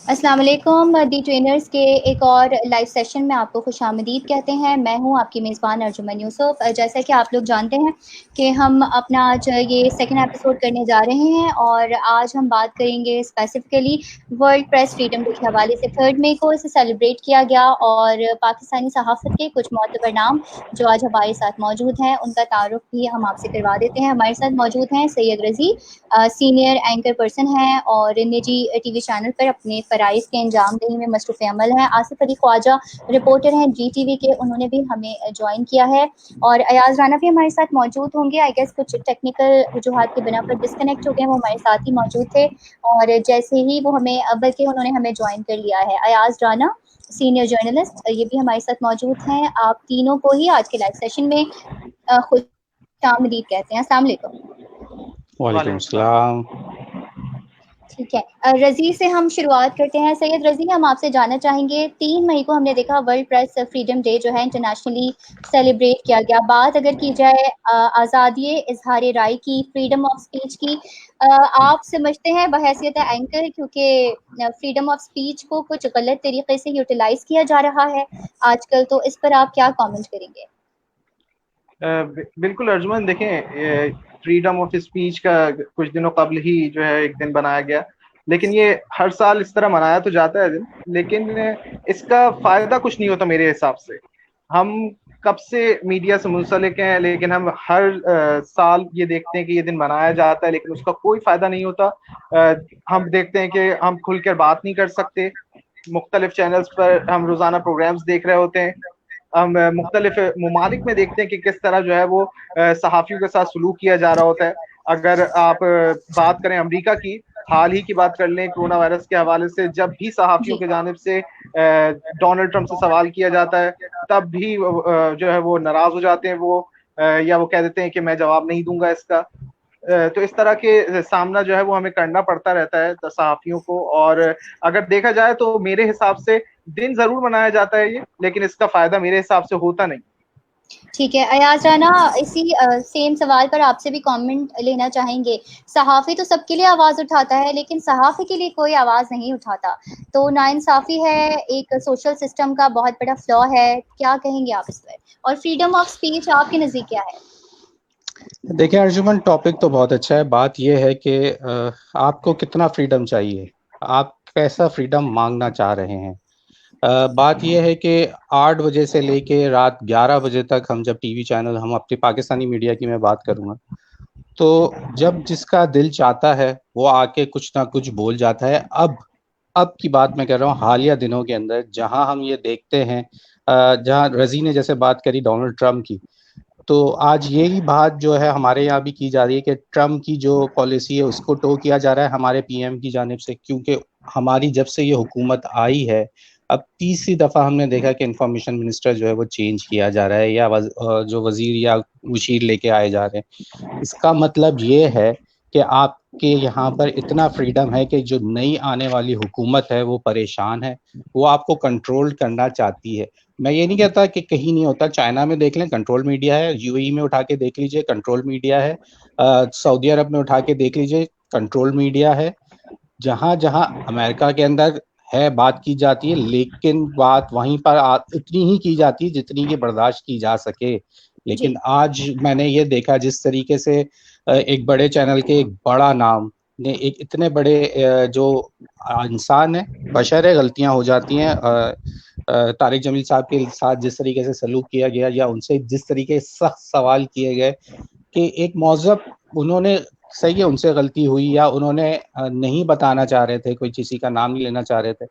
अस्सलाम वालेकुम। दी ट्रेनर्स के एक और लाइव सेशन में आपको खुशामदीद कहते हैं। मैं हूं आपकी मेज़बान अर्जुमन यूसुफ। जैसा कि आप लोग जानते हैं कि हम अपना आज ये सेकंड एपिसोड करने जा रहे हैं और आज हम बात करेंगे specifically world press freedom day के हवाले से। 3 मई को इसे सेलिब्रेट किया गया और पाकिस्तानी सहाफ़त के कुछ मोतबर नाम जो आज हमारे साथ मौजूद हैं उनका तारुफ भी हम आपसे करवा देते हैं। हमारे साथ मौजूद हैं सैयद रज़ी, सीनियर एंकर पर्सन हैं और निजी टीवी चैनल पर अपने फ़राइज़ के अंजाम दही में मसरूफ़ अमल हैं। आसिफ अली ख्वाजा रिपोर्टर हैं GTV के, उन्होंने भी हमें ज्वाइन किया है और अयाज राना भी हमारे साथ मौजूद होंगे। आई गेस कुछ टेक्निकल वजूहात की बिना पर डिस्कनेक्ट हो गए, वो हमारे साथ ही मौजूद थे और जैसे ही वो हमें बल्कि उन्होंने हमें ज्वाइन कर लिया है। अयाज राना सीनियर जर्नलिस्ट, ये भी हमारे साथ मौजूद हैं। आप तीनों को ही आज के लाइव सेशन में खुश आमदीद कहते हैं। अस्सलाम वालेकुम। वालेकुम वालेकुम सलाम। सलाम। ठीक है, रज़ी से हम शुरुआत करते हैं। सैयद रज़ी, हम आपसे जानना चाहेंगे, 3 मई को हमने देखा वर्ल्ड प्रेस फ्रीडम डे जो है इंटरनेशनली सेलिब्रेट किया गया। बात अगर की जाए आज़ादी इज़हार राय की, फ्रीडम ऑफ स्पीच की, आप समझते हैं बहैसियत एंकर क्योंकि फ्रीडम ऑफ स्पीच को कुछ गलत तरीके से यूटिलाइज किया जा रहा है आजकल, तो इस पर आप क्या कमेंट करेंगे? बिल्कुल अर्जुमन, देखें, फ्रीडम ऑफ स्पीच का कुछ दिनों कबल ही जो है एक दिन बनाया गया, लेकिन ये हर साल इस तरह मनाया तो जाता है दिन, लेकिन इसका फायदा कुछ नहीं होता मेरे हिसाब से। हम कब से मीडिया से मुंसलिक हैं, लेकिन हम हर साल ये देखते हैं कि ये दिन मनाया जाता है, लेकिन उसका कोई फायदा नहीं होता। हम देखते हैं कि हम खुलकर बात नहीं कर सकते। मुख्तलिफ चैनल्स पर हम रोजाना प्रोग्राम्स देख रहे होते हैं। हम मुख्तलिफ ममालिक में देखते हैं कि किस तरह जो है वो सहाफ़ियों के साथ सलूक किया जा रहा होता है। अगर आप बात करें अमेरिका की, हाल ही की बात कर लें कोरोना वायरस के हवाले से, जब भी सहाफ़ियों जी की जानिब से डोनाल्ड ट्रंप से सवाल किया जाता है, तब भी जो है वो नाराज हो जाते हैं, वो या वो कह देते हैं कि मैं जवाब नहीं दूंगा इसका। तो इस तरह के सामना जो है वो हमें करना पड़ता रहता है सहाफ़ियों को। और अगर देखा जाए तो मेरे हिसाब से दिन जरूर मनाया जाता है ये, लेकिन इसका फायदा मेरे हिसाब से होता नहीं। ठीक है, अयाज राना, इसी सेम सवाल पर आपसे भी कमेंट लेना चाहेंगे। सहाफ़ी तो सबके लिए आवाज़ उठाता है लेकिन सहाफ़ी के लिए कोई आवाज़ नहीं उठाता, तो नाइंसाफ़ी है, एक सोशल सिस्टम का बहुत बड़ा फ्लॉ है। क्या कहेंगे आप इस पर? और फ्रीडम ऑफ स्पीच आपके नज़दीक क्या है? देखिए अर्जुमन, टॉपिक तो बहुत अच्छा है। बात यह है कि आपको कितना फ्रीडम चाहिए, आप कैसा फ्रीडम मांगना चाह रहे हैं। बात यह है कि 8 बजे से लेके रात 11 बजे तक हम जब टीवी चैनल, हम अपनी पाकिस्तानी मीडिया की मैं बात करूंगा, तो जब जिसका दिल चाहता है वो आके कुछ ना कुछ बोल जाता है। अब की बात मैं कर रहा हूँ, हालिया दिनों के अंदर जहां हम ये देखते हैं, जहां रजी ने जैसे बात करी डोनाल्ड ट्रंप की, तो आज यही बात जो है हमारे यहाँ भी की जा रही है कि ट्रम्प की जो पॉलिसी है उसको टो किया जा रहा है हमारे पीएम की जानिब से, क्योंकि हमारी जब से ये हुकूमत आई है, अब तीसरी दफा हमने देखा कि इंफॉर्मेशन मिनिस्टर जो है वो चेंज किया जा रहा है, या जो वजीर या मुशीर लेके आए जा रहे हैं। इसका मतलब ये है कि आपके यहाँ पर इतना फ्रीडम है कि जो नई आने वाली हुकूमत है वो परेशान है, वो आपको कंट्रोल करना चाहती है। मैं ये नहीं कहता कि कहीं नहीं होता, चाइना में देख लें कंट्रोल मीडिया है, यूएई में उठा के देख लीजिए कंट्रोल मीडिया है, सऊदी अरब में उठा के देख लीजिए कंट्रोल मीडिया है। जहां जहां अमेरिका के अंदर है बात की जाती है, लेकिन बात वहीं पर इतनी ही की जाती है जितनी की बर्दाश्त की जा सके। लेकिन जी आज मैंने ये देखा जिस तरीके से एक बड़े चैनल के एक बड़ा नाम ने एक इतने बड़े जो इंसान है, बशर है, गलतियां हो जाती हैं, तारिक जमील साहब के साथ जिस तरीके से सलूक किया गया या उनसे जिस तरीके से सख्त सवाल किए गए कि एक मौजब, उन्होंने, सही है उनसे गलती हुई या उन्होंने नहीं बताना चाह रहे थे, कोई किसी का नाम नहीं लेना चाह रहे थे,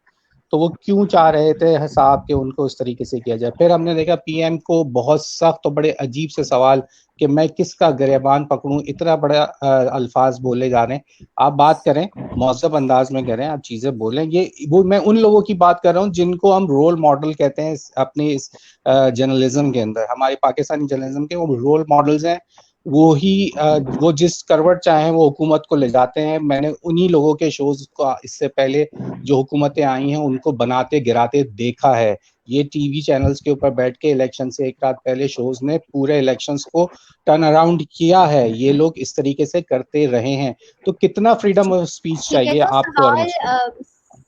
तो वो क्यों चाह रहे थे साहब कि उनको उस तरीके से किया जाए। फिर हमने देखा पीएम को बहुत सख्त और बड़े अजीब से सवाल कि मैं किसका गिरबान पकड़ूं, इतना बड़ा अल्फाज बोले जा रहे हैं। आप बात करें मौजब अंदाज में करें, आप चीजें बोलें, ये वो मैं उन लोगों की बात कर रहा हूँ जिनको हम रोल मॉडल कहते हैं अपने इस जर्नलिज्म के अंदर, हमारे पाकिस्तानी जर्नलिज्म के वो रोल मॉडल्स हैं। वो ही वो जिस करवट चाहे वो हुकूमत को ले जाते हैं। मैंने उन्हीं लोगों के शोज को इससे पहले जो हुकूमतें आई हैं उनको बनाते गिराते देखा है। ये टीवी चैनल्स के ऊपर बैठ के इलेक्शन से एक रात पहले शोज ने पूरे इलेक्शंस को टर्न अराउंड किया है। ये लोग इस तरीके से करते रहे हैं, तो कितना फ्रीडम जी ऑफ स्पीच ठीक है, चाहिए तो आपको और सवाल मुझको।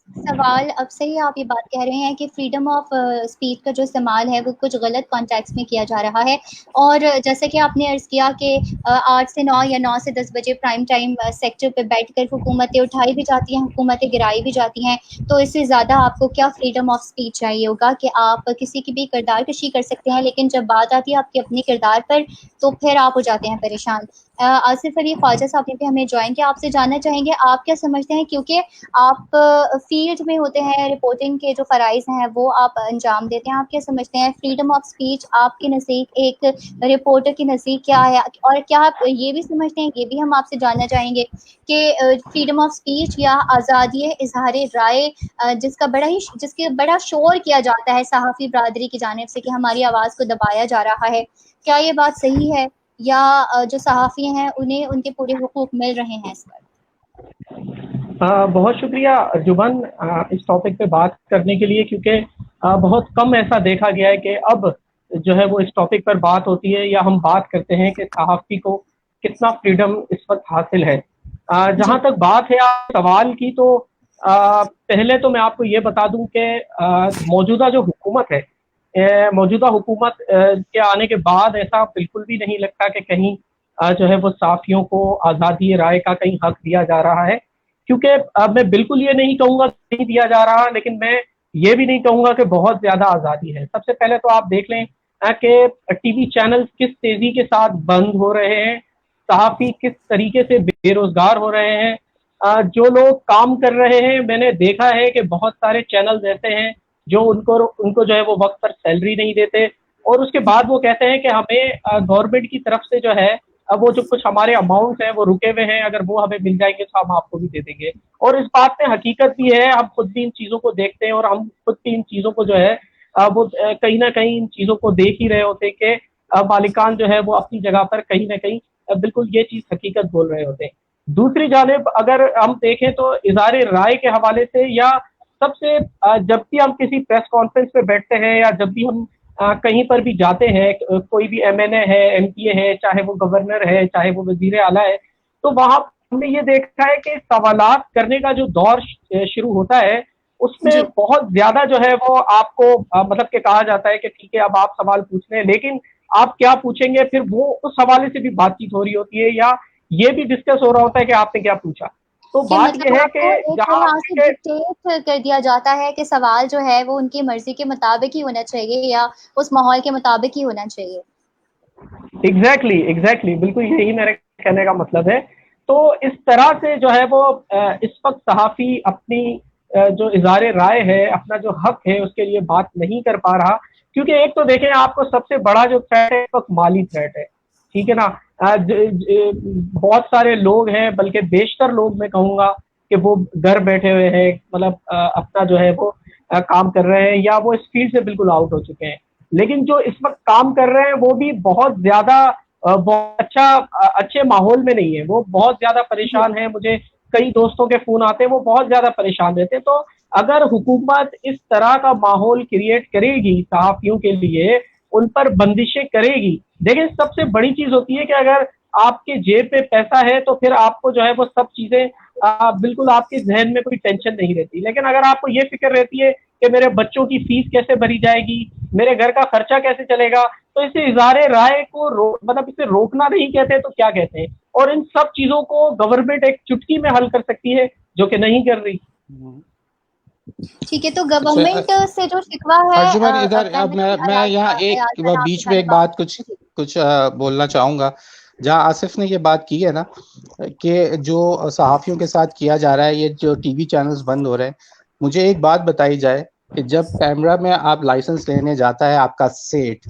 सवाल अब सही आप ये बात कह रहे हैं कि फ्रीडम ऑफ स्पीच का जो इस्तेमाल है वो कुछ गलत कॉन्टेक्स्ट में किया जा रहा है। और जैसे कि आपने अर्ज़ किया कि 8 से 9 या 9 से 10 बजे प्राइम टाइम सेक्टर पे बैठकर हुकूमतें उठाई भी जाती हैं, हुकूमतें गिराई भी जाती हैं। तो इससे ज़्यादा आपको क्या फ्रीडम ऑफ स्पीच चाहिए होगा कि आप किसी की भी किरदार कशी कर सकते हैं, लेकिन जब बात आती है आपके अपने किरदार पर तो फिर आप हो जाते हैं परेशान। आसिफ अली ख्वाजा साहब ने भी हमें ज्वाइन किया, आपसे जानना चाहेंगे आप क्या समझते हैं, क्योंकि आप फील्ड में होते हैं, रिपोर्टिंग के जो फ़राइज़ हैं वो आप अंजाम देते हैं। आप क्या समझते हैं फ्रीडम ऑफ स्पीच आपके नज़दीक एक रिपोर्टर के नज़दीक क्या है? और क्या आप ये भी समझते हैं, ये भी हम आपसे जानना चाहेंगे कि फ्रीडम ऑफ स्पीच या आज़ादी इज़हार राय जिसके बड़ा शोर किया जाता है सहाफ़ी बरादरी की जानिब से कि हमारी आवाज़ को दबाया जा रहा है, क्या ये बात सही है? या जो सहाफ़ी हैं उन्हें उनके पूरे हुकूक मिल रहे हैं इस पर? बहुत शुक्रिया अर्जुमन इस टॉपिक पे बात करने के लिए, क्योंकि बहुत कम ऐसा देखा गया है कि अब जो है वो इस टॉपिक पर बात होती है या हम बात करते हैं कि सहाफ़ी को कितना फ्रीडम इस वक्त हासिल है। जहाँ तक बात है आप सवाल की, तो पहले तो मैं आपको ये बता दूं कि मौजूदा जो हुकूमत है, मौजूदा हुकूमत के आने के बाद ऐसा बिल्कुल भी नहीं लगता कि कहीं जो है वो सहाफ़ियों को आज़ादी राय का कहीं हक दिया जा रहा है। क्योंकि अब मैं बिल्कुल ये नहीं कहूंगा नहीं दिया जा रहा, लेकिन मैं ये भी नहीं कहूंगा कि बहुत ज्यादा आज़ादी है। सबसे पहले तो आप देख लें कि टीवी चैनल किस तेजी के साथ बंद हो रहे हैं, सहाफ़ी किस तरीके से बेरोजगार हो रहे हैं। जो लोग काम कर रहे हैं, मैंने देखा है कि बहुत सारे चैनल्स ऐसे हैं जो उनको उनको जो है वो वक्त पर सैलरी नहीं देते, और उसके बाद वो कहते हैं कि हमें गवर्नमेंट की तरफ से जो है अब वो जो कुछ हमारे अमाउंट है वो रुके हुए हैं, अगर वो हमें मिल जाएंगे तो हम आपको भी दे देंगे। और इस बात में हकीकत भी है, हम खुद भी इन चीज़ों को देखते हैं और हम खुद भी इन चीज़ों को जो है वो कहीं ना कहीं इन चीज़ों को देख ही रहे होते हैं कि मालिकान जो है वो अपनी जगह पर कहीं ना कहीं बिल्कुल ये चीज़ हकीकत बोल रहे होते हैं। दूसरी जानिब अगर हम देखें तो इज़हार राय के हवाले से, या सबसे जब भी हम किसी प्रेस कॉन्फ्रेंस पे बैठते हैं या जब भी हम कहीं पर भी जाते हैं, कोई भी एमएनए है, एमपीए है, चाहे वो गवर्नर है, चाहे वो वजीर आला है, तो वहां हमने ये देखा है कि सवालात करने का जो दौर शुरू होता है उसमें बहुत ज्यादा जो है वो आपको मतलब के कहा जाता है कि ठीक है अब आप सवाल पूछ रहे हैं, लेकिन आप क्या पूछेंगे, फिर वो उस हवाले से भी बातचीत हो रही होती है या ये भी डिस्कस हो रहा होता है कि आपने क्या पूछा। तो बात मतलब यह है आपको कि एक जहाँ तरह से डिक्टेट कर दिया जाता है कि सवाल जो है वो उनकी मर्जी के मुताबिक ही होना चाहिए या उस माहौल के मुताबिक ही होना चाहिए। एग्जैक्टली बिल्कुल यही मेरे कहने का मतलब है। तो इस तरह से जो है वो इस वक्त सहाफ़ी अपनी जो इज़हार राय है, अपना जो हक है उसके लिए बात नहीं कर पा रहा, क्योंकि एक तो देखें आपको सबसे बड़ा जो थ्रेट है इस वक्त माली थ्रेट है, ठीक है ना। बहुत सारे लोग हैं, बल्कि बेशतर लोग मैं कहूँगा कि वो घर बैठे हुए हैं, मतलब अपना जो है वो काम कर रहे हैं या वो इस फील्ड से बिल्कुल आउट हो चुके हैं। लेकिन जो इस वक्त काम कर रहे हैं वो भी बहुत ज्यादा बहुत अच्छे माहौल में नहीं है, वो बहुत ज्यादा परेशान है। मुझे कई दोस्तों के फोन आते हैं, वो बहुत ज्यादा परेशान रहते हैं। तो अगर हुकूमत इस तरह का माहौल क्रिएट करेगी सहाफियों के लिए, उन पर बंदिशें करेगी, देखिए सबसे बड़ी चीज होती है कि अगर आपके जेब पे पैसा है तो फिर आपको जो है वो सब चीजें बिल्कुल आपके जहन में कोई टेंशन नहीं रहती। लेकिन अगर आपको ये फिक्र रहती है कि मेरे बच्चों की फीस कैसे भरी जाएगी, मेरे घर का खर्चा कैसे चलेगा, तो इसे इज़हार राय को मतलब इसे रोकना नहीं कहते तो क्या कहते हैं। और इन सब चीजों को गवर्नमेंट एक चुटकी में हल कर सकती है, जो कि नहीं कर रही। ठीक है, तो गवर्नमेंट से जो शिकवा है अर्जुमन इधर अब मैं यहाँ एक बीच में एक बात कुछ बोलना चाहूंगा। जहाँ आसिफ ने ये बात की है ना कि जो सहाफियों के साथ किया जा रहा है, ये जो टीवी चैनल्स बंद हो रहे हैं, मुझे एक बात बताई जाए कि जब कैमरा में आप लाइसेंस लेने जाता है आपका सेठ,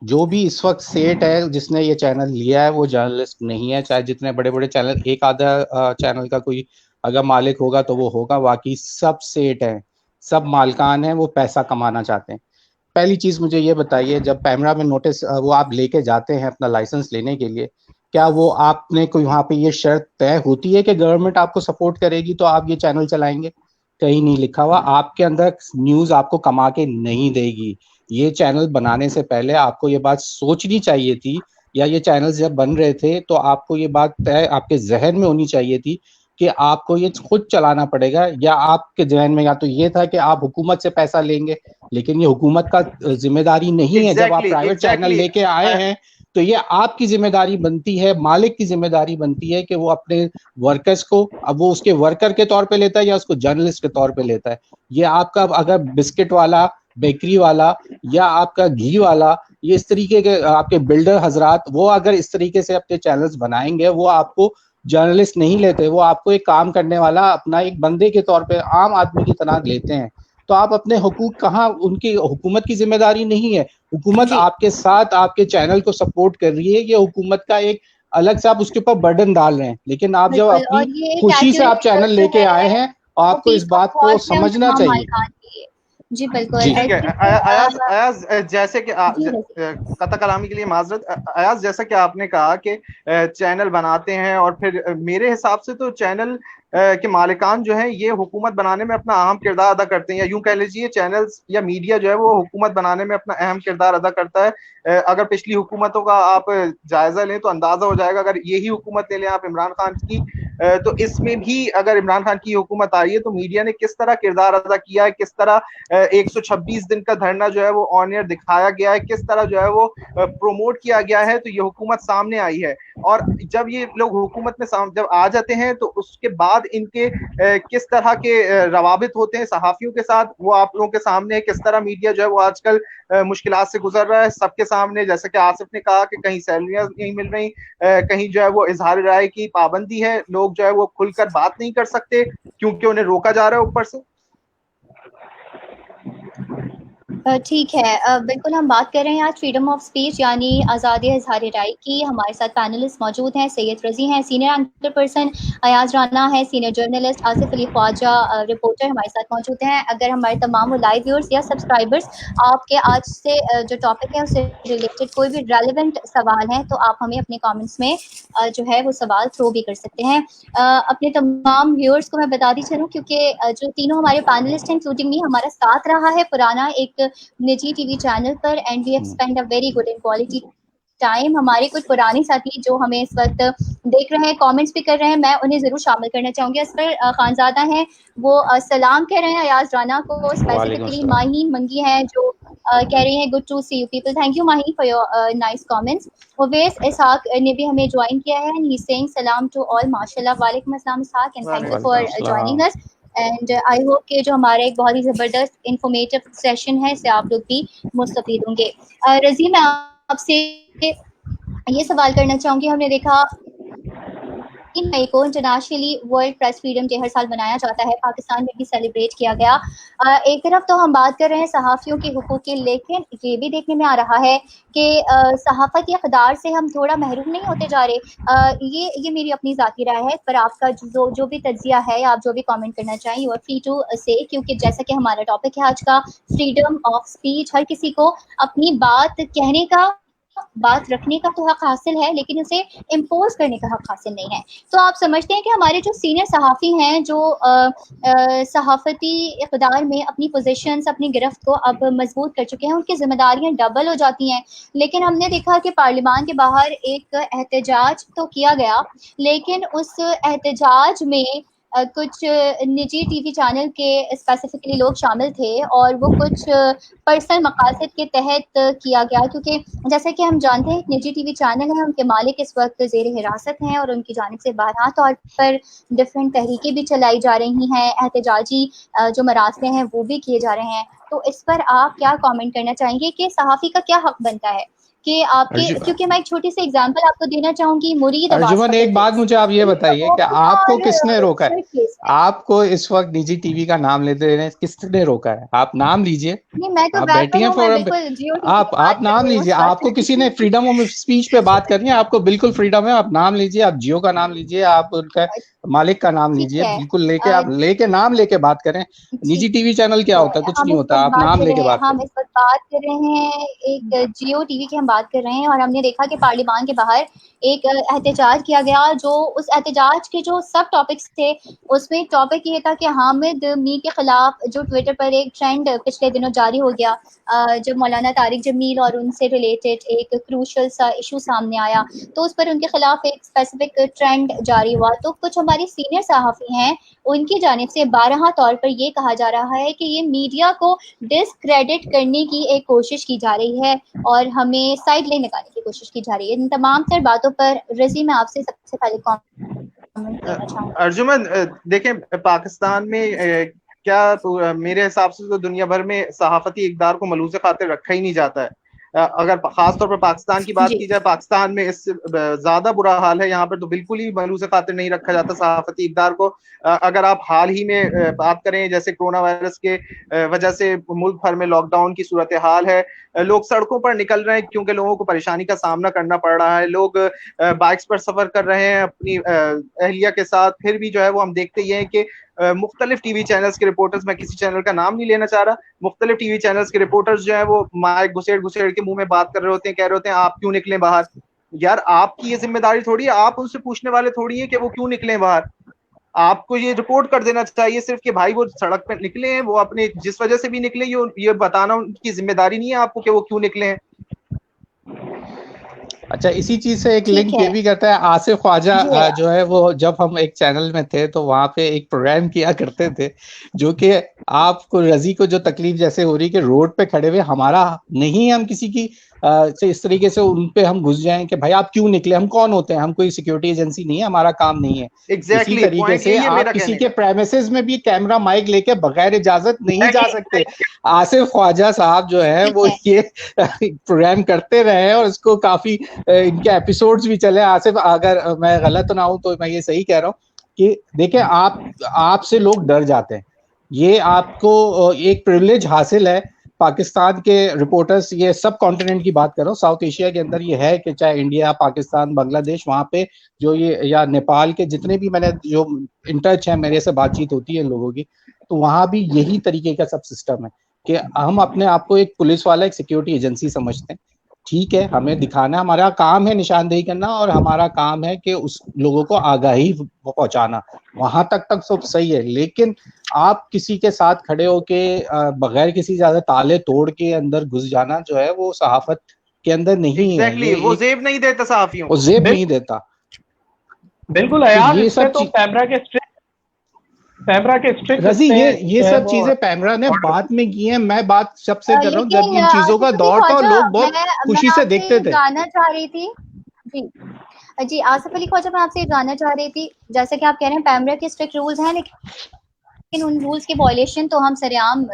जो भी इस वक्त सेठ है जिसने ये चैनल लिया है वो जर्नलिस्ट नहीं है। चाहे जितने बड़े बड़े चैनल, एक आधा चैनल का कोई अगर मालिक होगा तो वो होगा, बाकी सब सेठ हैं, सब मालकान हैं, वो पैसा कमाना चाहते हैं। पहली चीज मुझे ये बताइए, जब पैमरा में नोटिस वो आप लेके जाते हैं अपना लाइसेंस लेने के लिए, क्या वो आपने कोई वहां पे ये शर्त तय होती है कि गवर्नमेंट आपको सपोर्ट करेगी तो आप ये चैनल चलाएंगे? कहीं नहीं लिखा हुआ। आपके अंदर न्यूज आपको कमा के नहीं देगी। ये चैनल बनाने से पहले आपको ये बात सोचनी चाहिए थी, या ये चैनल जब बन रहे थे तो आपको ये बात तय आपके जहन में होनी चाहिए थी कि आपको ये खुद चलाना पड़ेगा, या आपके ज़हन में या तो ये था कि आप हुकूमत से पैसा लेंगे, लेकिन ये हुकूमत का जिम्मेदारी नहीं है। जब आप प्राइवेट चैनल लेके आए हैं तो ये आपकी जिम्मेदारी बनती है, मालिक की जिम्मेदारी बनती है कि वो अपने वर्कर्स को, अब वो उसके वर्कर के तौर पे लेता है या उसको जर्नलिस्ट के तौर पे लेता है। ये आपका अगर बिस्किट वाला, बेकरी वाला या आपका घी वाला, ये इस तरीके के आपके बिल्डर हजरात, वो अगर इस तरीके से अपने चैनल्स बनाएंगे, वो आपको जर्नलिस्ट नहीं लेते, वो आपको एक काम करने वाला, अपना एक बंदे के तौर पे आम आदमी की तरह लेते हैं। तो आप अपने हुकूक कहाँ, उनकी हुकूमत की जिम्मेदारी नहीं है, हुकूमत आपके साथ आपके चैनल को सपोर्ट कर रही है, ये हुकूमत का एक अलग से आप उसके ऊपर बर्डन डाल रहे हैं। लेकिन आप जब अपनी खुशी से आप चैनल लेके आए हैं, आपको इस बात को समझना चाहिए। जी बिल्कुल। ठीक है अयाज, जैसे कि कथा कलामी के लिए माजरत, अयाज जैसा कि आपने कहा कि चैनल बनाते हैं, और फिर मेरे हिसाब से तो चैनल के मालिकान जो है ये हुकूमत बनाने में अपना अहम किरदार अदा करते हैं, या यूं कह लीजिए चैनल्स या मीडिया जो है वो हुकूमत बनाने में अपना अहम किरदार अदा करता है। अगर पिछली हुकूमतों का आप जायजा लें तो अंदाजा हो जाएगा, अगर यही हुकूमत ले लें आप इमरान खान की, तो इसमें भी अगर इमरान खान की हुकूमत आ रही है तो मीडिया ने किस तरह किरदार अदा किया है, किस तरह 126 दिन का धरना जो है वो ऑन एयर दिखाया गया है, किस तरह जो है वो प्रोमोट किया गया है, तो ये हुकूमत सामने आई है। और जब ये लोग हुकूमत में जब आ जाते हैं तो उसके बाद इनके किस तरह के रवाबित होते हैं सहाफियों के साथ, वो आप लोगों के सामने है। किस तरह मीडिया जो है वो आजकल मुश्किलात से गुजर रहा है सबके सामने, जैसे कि आसिफ ने कहा कि कहीं सैलरियां नहीं मिल रही, कहीं जो है वो इजहार राय की पाबंदी है, लोग जो है वो खुलकर बात नहीं कर सकते क्योंकि उन्हें रोका जा रहा है ऊपर से। ठीक है, बिल्कुल हम बात कर रहे हैं आज फ्रीडम ऑफ स्पीच यानी आज़ादी इज़हार राय की। हमारे साथ पैनलिस्ट मौजूद हैं, सैयद रज़ी हैं, senior anchor person Ayaz Rana है, senior journalist Asif Ali Khwaja reporter हमारे साथ मौजूद हैं। अगर हमारे तमाम लाइव व्यूअर्स या सब्सक्राइबर्स आपके आज से जो टॉपिक है उससे रिलेटेड कोई भी रेलिवेंट सवाल हैं तो आप हमें अपने कॉमेंट्स में जो है वो सवाल थ्रो भी कर सकते हैं। अपने तमाम व्यूअर्स को मैं बताती चलूँ क्योंकि जो तीनों हमारे पैनलिस्ट हैं इंक्लूडिंग मी, हमारा साथ रहा है पुराना एक निजी टीवी चैनल पर, and we have spend a very good and quality time. हमारे कुछ पुराने साथी जो हमें इस वक्त देख रहे हैं, कमेंट्स भी कर रहे हैं, मैं उन्हें जरूर शामिल करना चाहूंगी। असफर खानजादा हैं, वो सलाम कह रहे हैं अयाज राना को स्पेसिफिकली। माहीन मंगी हैं जो कह रही हैं good to see you people, thank you Maheen for your nice comments. Owais Ishaq ने भी हमें ज्वाइन किया है, ही इज सेइंग सलाम टू ऑल, माशाल्लाह, वालेकुम अस्सलाम Ishaq and thank you for joining us. And I hope कि जो हमारा एक बहुत ही ज़बरदस्त इंफॉर्मेटिव सेशन है इससे आप लोग भी मुस्तफीद होंगे। रज़ी, मैं आपसे ये सवाल करना चाहूँगी, हमने देखा 3 मई को internationally world press freedom day हर साल मनाया जाता है, पाकिस्तान में भी सेलिब्रेट किया गया। एक तरफ तो हम बात कर रहे हैं सहाफ़ियों के हुकूक की, लेकिन ये भी देखने में आ रहा है कि सहाफ़त की इक़दार से हम थोड़ा महरूम नहीं होते जा रहे। ये मेरी अपनी ज़ाती राय है, पर आपका जो भी तज्ज़िया है, आप जो भी कमेंट करना चाहें यू आर फ्री टू से, क्योंकि जैसा कि हमारा टॉपिक है आज का फ्रीडम ऑफ स्पीच, हर किसी को अपनी बात कहने का, बात रखने का तो हक हासिल है, लेकिन उसे इम्पोज करने का हक हासिल नहीं है। तो आप समझते हैं कि हमारे जो सीनियर सहाफ़ी हैं जो सहाफ़ती इक़दार में अपनी पोजीशंस, अपनी गिरफ्त को अब मजबूत कर चुके हैं, उनकी जिम्मेदारियां डबल हो जाती हैं। लेकिन हमने देखा कि पार्लियामान के बाहर एक एहतजाज तो किया गया, लेकिन उस एहतजाज में कुछ निजी टीवी चैनल के स्पेसिफिकली लोग शामिल थे और वो कुछ पर्सनल मकासद के तहत किया गया, क्योंकि जैसा कि हम जानते हैं निजी टीवी चैनल हैं, उनके मालिक इस वक्त ज़ेर हिरासत हैं और उनकी जानिब से बारहा तौर पर डिफरेंट तहरीकें भी चलाई जा रही हैं, एहतजाजी जो मरासले हैं वो भी किए जा रहे हैं। तो इस पर आप क्या कमेंट करना चाहेंगे कि सहाफ़ी का क्या हक बनता है कि आपके, क्योंकि मैं एक छोटी सी एग्जांपल आपको देना चाहूंगी। मुरीद अर्जुमन, एक बात मुझे आप ये बताइए कि आपको किसने रोका है? आपको इस वक्त निजी टीवी का नाम लेते हैं, किसने रोका है? आप नाम लीजिए। नहीं, मैं तो आप बैठी हैं फोरम पे, आप नाम लीजिए। आपको किसी ने फ्रीडम ऑफ स्पीच पे बात करनी है, आपको बिल्कुल फ्रीडम है, आप नाम लीजिए, आप जियो का नाम लीजिए, आप उनका मालिक का नाम लीजिए, बिल्कुल लेके आप नाम लेके बात करें। निजी टीवी चैनल क्या होता है? कुछ नहीं होता, आप नाम लेके बात करें। हम इस वक्त बात कर रहे हैं एक जियो टीवी की हम बात कर रहे हैं, और हमने देखा कि पार्लियामान के बाहर एक एहतजाज किया गया। जो उस एहतजाज के जो सब टॉपिक्स थे उसमें टॉपिक ये था कि हामिद मी के खिलाफ जो ट्विटर पर एक ट्रेंड पिछले दिनों जारी हो गया, जब मौलाना तारिक जमील और उनसे रिलेटेड एक क्रूशल सा इशू सामने आया, तो उस पर उनके खिलाफ एक स्पेसिफिक ट्रेंड जारी हुआ। तो कुछ हमारे हमारे सीनियर सहाफ़ी हैं उनकी जानिब से बारहा तौर पर ये कहा जा रहा है कि ये मीडिया को डिसक्रेडिट करने की एक कोशिश की जा रही है और हमें साइड लाइन लगाने की कोशिश की जा रही है। इन तमाम तर बातों पर रज़ी मैं आपसे सबसे पहले कमेंट करना चाहूँगी। अर्जुमन, देखें पाकिस्तान में क्या मेरे हिसाब से तो दुनिया भर में सहाफती इक़दार को मलूज़ खातिर रखा ही नहीं जाता है। अगर खास तौर पर पाकिस्तान की बात की जाए, पाकिस्तान में इससे ज्यादा बुरा हाल है। यहाँ पर तो बिल्कुल ही मलूज़ खातिर नहीं रखा जाता सहाफती इक़दार को। अगर आप हाल ही में बात करें, जैसे कोरोना वायरस के वजह से मुल्क भर में लॉकडाउन की सूरत हाल है, लोग सड़कों पर निकल रहे हैं क्योंकि लोगों को परेशानी का सामना करना पड़ रहा है। लोग बाइक्स पर सफर कर रहे हैं अपनी अहलिया के साथ, फिर भी जो है वो हम देखते ही हैं कि मुख्तलिफ टीवी चैनल्स के रिपोर्टर्स, मैं किसी चैनल का नाम नहीं लेना चाह रहा, मुख्तलिफ टीवी चैनल्स के रिपोर्टर्स जो है वो माइक घुसेड़ घुसेड़ के मुंह में बात कर रहे होते हैं, कह रहे होते हैं आप क्यों निकले बाहर। यार आपकी ये जिम्मेदारी थोड़ी है, आप उनसे पूछने वाले थोड़ी है कि वो क्यों निकले बाहर। आपको ये रिपोर्ट कर देना चाहिए सिर्फ कि भाई वो सड़क पे निकले हैं, वो अपने जिस वजह से भी निकले, ये बताना उनकी जिम्मेदारी नहीं है आपको कि वो क्यों निकले हैं। अच्छा, इसी चीज से एक लिंक ये भी करता है, आसिफ ख्वाजा जो है वो जब हम एक चैनल में थे तो वहां पे एक प्रोग्राम किया करते थे, जो कि आपको रजी को जो तकलीफ जैसे हो रही कि रोड पे खड़े हुए हमारा नहीं, हम किसी की से इस तरीके से उन पे हम घुस जाएं कि भाई आप क्यों निकले, हम कौन होते हैं, हम कोई सिक्योरिटी एजेंसी नहीं है, हमारा काम नहीं है। इसी तरीके से आप किसी के प्रेमिसेस में भी कैमरा माइक लेके बगैर इजाजत नहीं जा सकते। आसिफ ख्वाजा साहब जो है वो ये प्रोग्राम करते रहे और इसको काफी इनके एपिसोड्स भी चले। आसिफ, अगर मैं गलत ना हूं तो मैं ये सही कह रहा हूँ कि देखिए आपसे लोग डर जाते हैं, ये आपको एक प्रिविलेज हासिल है। पाकिस्तान के रिपोर्टर्स, ये सब कॉन्टिनेंट की बात कर रहा हूँ, साउथ एशिया के अंदर ये है कि चाहे इंडिया, पाकिस्तान, बांग्लादेश, वहां पे जो ये या नेपाल के जितने भी मैंने जो इन टच है, मेरे से बातचीत होती है लोगों की, तो वहां भी यही तरीके का सब सिस्टम है कि हम अपने आप को एक पुलिस वाला, एक सिक्योरिटी एजेंसी समझते हैं। ठीक है, हमें दिखाना, हमारा काम है निशानदेही करना और हमारा काम है कि उस लोगों को आगाही पहुंचाना, वहां तक सब सही है। लेकिन आप किसी के साथ खड़े होके बगैर किसी ज्यादा ताले तोड़ के अंदर घुस जाना जो है वो सहाफत के अंदर नहीं है। वो जेब नहीं देता सहाफियों को, वो जेब नहीं देता। बिल्कुल है यार, ये सब तो पैमरा के स्ट्रिक्ट रजी, ये सब चीजें पैमरा ने बाद में की हैं। मैं बात सबसे कर रहा हूँ जब इन चीजों का दौर था, लोग बहुत खुशी से देखते थे। जानना चाह रही थी जी आसिफ अली ख्वाजा, मैं आपसे जानना चाह रही थी, जैसे कि आप कह रहे हैं पैमरा के स्ट्रिक्ट रूल्स हैं, लेकिन उन रूल्स के वॉयलेशन तो हम सरेआम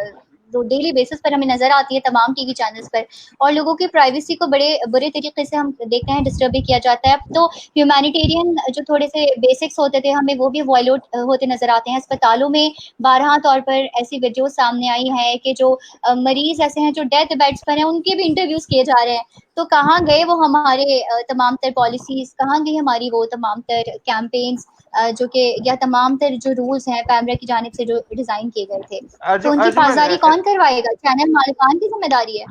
डेली बेसिस पर हमें नजर आती है तमाम टीवी चैनल्स पर, और लोगों की प्राइवेसी को बड़े बुरे तरीके से हम देखते हैं डिस्टर्ब भी किया जाता है। तो ह्यूमैनिटेरियन जो थोड़े से बेसिक्स होते थे हमें वो भी वॉयलेट होते नजर आते हैं। अस्पतालों में बारहा तौर पर ऐसी वीडियो सामने आई है कि जो मरीज ऐसे हैं जो डेथ बेड्स पर हैं, उनके भी इंटरव्यूज किए जा रहे हैं। तो कहाँ गए वो हमारे तमाम तर पॉलिसीज, कहाँ गई हमारी वो तमाम तर कैंपेन्स जो कि या तमाम तर जो रूल्स हैं पैमरा की जानिब से जो डिजाइन किए गए थे, तो उनकी पासदारी कौन करवाएगा? चैनल मालिकान की जिम्मेदारी है।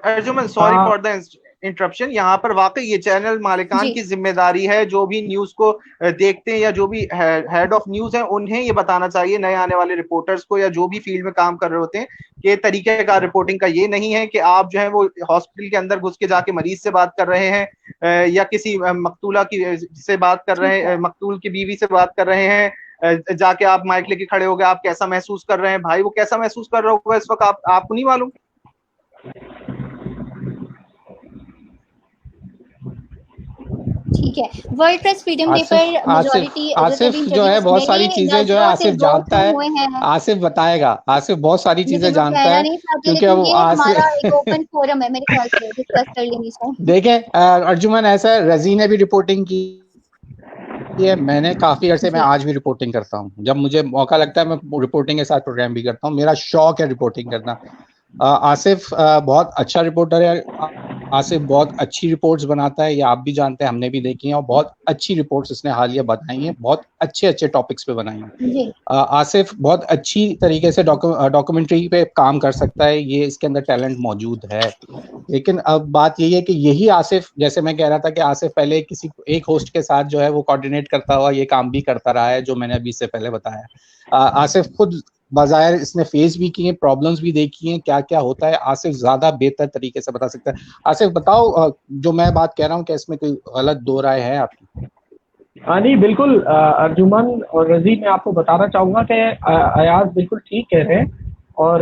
Arjuman, sorry for the interruption, यहाँ पर वाकई ये चैनल मालिकान की जिम्मेदारी है। जो भी न्यूज को देखते हैं या जो भी हेड ऑफ न्यूज है, उन्हें ये बताना चाहिए नए आने वाले रिपोर्टर्स को या जो भी फील्ड में काम कर रहे होते हैं कि तरीके का रिपोर्टिंग का ये नहीं है कि आप जो है वो हॉस्पिटल के अंदर घुस के जाके मरीज से बात कर रहे हैं या किसी मकतूला की से बात कर रहे हैं, मकतूल की बीवी से बात कर रहे हैं, जाके आप माइक लेके खड़े हो गए, आप कैसा महसूस कर रहे हैं। भाई वो कैसा महसूस कर रहा होगा इस वक्त आपको नहीं मालूम। ठीक है, वर्ल्ड प्रेस फ्रीडम डे पर मेजॉरिटी आसिफ जो है बहुत सारी चीजें जो है आसिफ जानता है, आसिफ बताएगा, आसिफ बहुत सारी चीजें जानता है क्योंकि वो आसिफ ओपन फोरम है, मेरे ख्याल से डिस्कस कर लेनी चाहिए। देखें अर्जुमन, ऐसा है, रजी ने भी रिपोर्टिंग की है, मैंने काफी अरसे में आज भी रिपोर्टिंग करता हूँ, जब मुझे मौका लगता है मैं रिपोर्टिंग के साथ प्रोग्राम भी करता हूँ, मेरा शौक है रिपोर्टिंग करना। आसिफ बहुत अच्छा रिपोर्टर है, आसिफ बहुत अच्छी रिपोर्ट्स बनाता है, ये आप भी जानते हैं, हमने भी देखी हैं, और बहुत अच्छी रिपोर्ट्स इसने हालिया बनाई हैं, बहुत अच्छे टॉपिक्स पे बनाई हैं। आसिफ बहुत अच्छी तरीके से डॉक्यूमेंट्री पे काम कर सकता है, ये इसके अंदर टैलेंट मौजूद है। लेकिन अब बात यही है कि यही आसिफ, जैसे मैं कह रहा था कि आसिफ पहले किसी एक होस्ट के साथ जो है वो कोऑर्डिनेट करता हुआ ये काम भी करता रहा है, जो मैंने अभी से पहले बताया। आसिफ खुद बाज़ाहिर इसने फेस भी किए, प्रॉब्लम्स भी देखी हैं, क्या क्या होता है, आसिफ ज्यादा बेहतर तरीके से बता सकता है। आसिफ बताओ, जो मैं बात कह रहा हूँ क्या इसमें कोई गलत दो राय है आपकी? हाँ नहीं बिल्कुल, अर्जुमन और रजी, मैं आपको बताना चाहूँगा कि अयाज बिल्कुल ठीक कह रहे हैं। और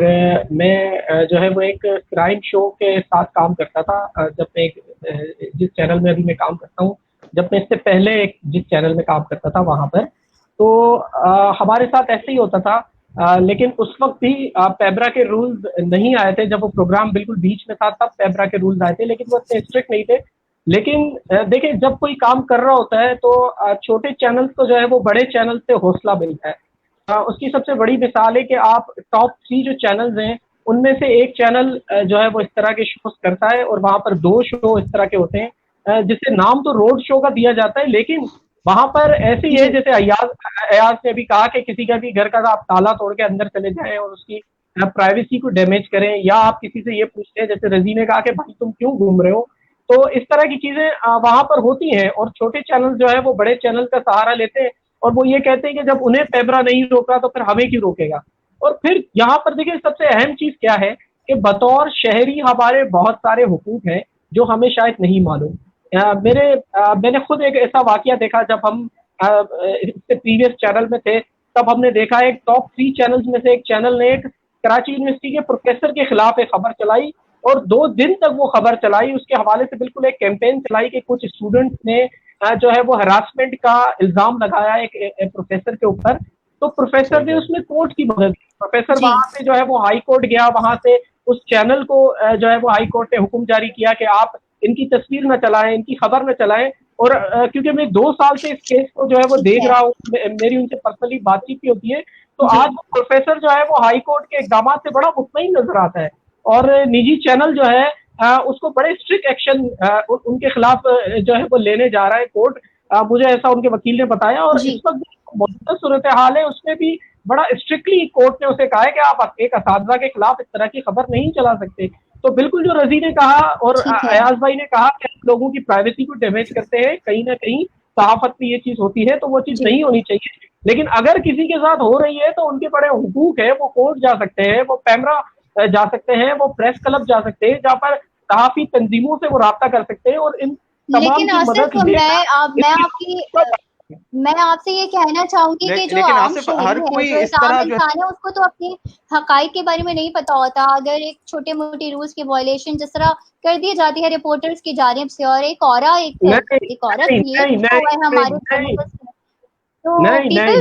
मैं जो है वो एक क्राइम शो के साथ काम करता था, जब मैं जिस चैनल में अभी मैं काम करता हूँ, जब मैं इससे पहले एक जिस चैनल में काम करता था वहाँ पर, तो हमारे साथ ऐसे ही होता था। लेकिन उस वक्त भी पेब्रा के रूल्स नहीं आए थे, जब वो प्रोग्राम बिल्कुल बीच में था तब पेब्रा के रूल्स आए थे, लेकिन वो इतने स्ट्रिक्ट नहीं थे। लेकिन देखिए, जब कोई काम कर रहा होता है तो छोटे चैनल्स को जो है वो बड़े चैनल से हौसला मिलता है। उसकी सबसे बड़ी मिसाल है कि आप टॉप 3 जो चैनल्स हैं उनमें से एक चैनल जो है वो इस तरह के शोज करता है, और वहाँ पर 2 शो इस तरह के होते हैं जिससे नाम तो रोड शो का दिया जाता है, लेकिन वहाँ पर ऐसे ही है जैसे अयाज अयाज ने अभी कहा कि किसी का भी घर का आप ताला तोड़ के अंदर चले जाएं और उसकी प्राइवेसी को डैमेज करें, या आप किसी से ये पूछते हैं जैसे रजी ने कहा कि भाई तुम क्यों घूम रहे हो, तो इस तरह की चीजें वहां पर होती हैं। और छोटे चैनल जो है वो बड़े चैनल का सहारा लेते हैं, और वो ये कहते हैं कि जब उन्हें पेब्रा नहीं रोका तो फिर हमें क्यों रोकेगा। और फिर यहाँ पर देखिए सबसे अहम चीज क्या है कि बतौर शहरी हमारे बहुत सारे हुकूक हैं जो हमें शायद नहीं मालूम। मैंने खुद एक ऐसा वाकया देखा, जब हम इससे प्रीवियस चैनल में थे, तब हमने देखा एक टॉप 3 चैनल्स में से एक चैनल ने एक कराची यूनिवर्सिटी के प्रोफेसर के खिलाफ एक खबर चलाई, और 2 दिन तक वो खबर चलाई। उसके हवाले से बिल्कुल एक कैंपेन चलाई कि कुछ स्टूडेंट्स ने जो है वो हरासमेंट का इल्जाम लगाया एक प्रोफेसर के ऊपर, तो प्रोफेसर ने उसमें कोर्ट की मदद की। प्रोफेसर वहां से जो है वो हाई कोर्ट गया, वहां से उस चैनल को जो है वो हाई कोर्ट ने हुक्म जारी किया कि आप इनकी तस्वीर न चलाएं, इनकी खबर न चलाएं। और क्योंकि मैं 2 साल से इस केस को जो है वो देख रहा हूँ, मेरी उनसे पर्सनली बातचीत भी होती है, तो आज वो प्रोफेसर जो है वो हाई कोर्ट के इकदाम से बड़ा मुतमईन नजर आता है। और निजी चैनल जो है उसको बड़े स्ट्रिक्ट एक्शन उनके खिलाफ जो है वो लेने जा रहा है कोर्ट, मुझे ऐसा उनके वकील ने बताया। और इस वक्त मौजूदा सूरत हाल है, उसमें भी बड़ा स्ट्रिक्टली कोर्ट ने उसे कहा है कि आप एक असातिज़ा के खिलाफ इस तरह की खबर नहीं चला सकते। तो बिल्कुल जो रजी ने कहा और अयाज भाई ने कहा कि लोगों की प्राइवेसी को डैमेज करते हैं, कहीं ना कहीं सहाफत में ये चीज होती है, तो वो चीज नहीं होनी चाहिए। लेकिन अगर किसी के साथ हो रही है तो उनके बड़े हुकूक है, वो कोर्ट जा सकते हैं, वो पैमरा जा सकते हैं, वो प्रेस क्लब जा सकते हैं, जहाँ पर सहाफी तंजीमों से वो राब्ता कर सकते हैं और इन तमाम की मदद मैं आपसे ये कहना चाहूंगी कि जो आम शहरी है, जो आम इंसान है, उसको तो अपने हकाइक के बारे में नहीं पता होता। अगर एक छोटे मोटे रूल्स की वायलेशन जिस तरह कर दी जाती है रिपोर्टर्स की जानिब से, और एक औरत हमारे, तो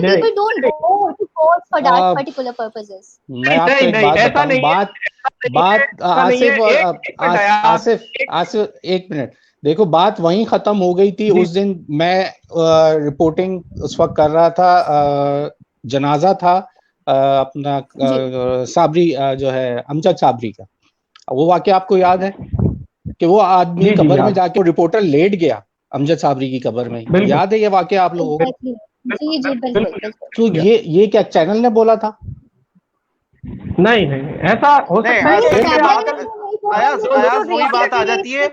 people don't go to court for that particular purposes. मैं आपको एक बात बताऊं, आसिफ एक मिनट, देखो बात वहीं खत्म हो गई थी। उस दिन मैं रिपोर्टिंग उस वक्त कर रहा था, जनाजा था अपना साबरी जो है अमजद साबरी का। वो वाकया आपको याद है कि वो आदमी कब्र में जाके रिपोर्टर लेट गया अमजद साबरी की कब्र में, याद है ये वाकया आप लोगों को? जी बिल्कुल। तो ये क्या चैनल ने बोला था? नहीं ऐसा हो सकता है। अयाज वही बात आ जाती है,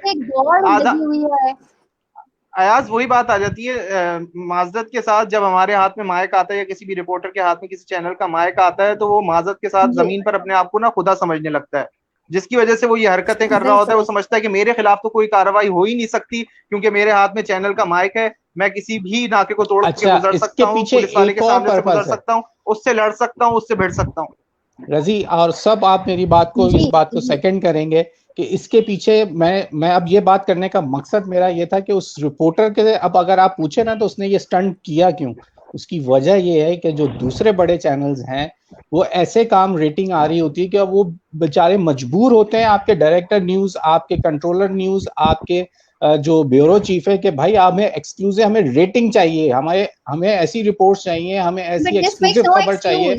अयाज वही बात आ जाती है माजरत के साथ। जब हमारे हाथ में माइक आता है या किसी भी रिपोर्टर के हाथ में किसी चैनल का माइक आता है, तो वो माजरत के साथ जमीन पर अपने आप को ना खुदा समझने लगता है, जिसकी वजह से वो ये हरकतें कर रहा होता है। वो समझता है कि मेरे खिलाफ तो कोई कार्रवाई हो ही नहीं सकती, क्योंकि मेरे हाथ में चैनल का माइक है, मैं किसी भी नाके को तोड़ के गुजर सकता हूँ, पुलिस वाले के सामने से गुजर सकता हूँ, उससे लड़ सकता हूँ, उससे भिड़ सकता हूँ। रजी और सब आप मेरी बात को, इस बात को सेकंड करेंगे कि इसके पीछे मैं अब ये बात करने का मकसद मेरा ये था कि उस रिपोर्टर के, अब अगर आप पूछे ना तो उसने ये स्टंट किया क्यों, उसकी वजह ये है कि जो दूसरे बड़े चैनल्स हैं वो ऐसे काम रेटिंग आ रही होती है कि वो बेचारे मजबूर होते हैं, आपके डायरेक्टर न्यूज, आपके कंट्रोलर न्यूज, आपके जो ब्यूरो चीफ है कि भाई हमें एक्सक्लूसिव, हमें रेटिंग चाहिए, हमें ऐसी रिपोर्ट्स चाहिए, हमें ऐसी एक्सक्लूसिव खबर चाहिए।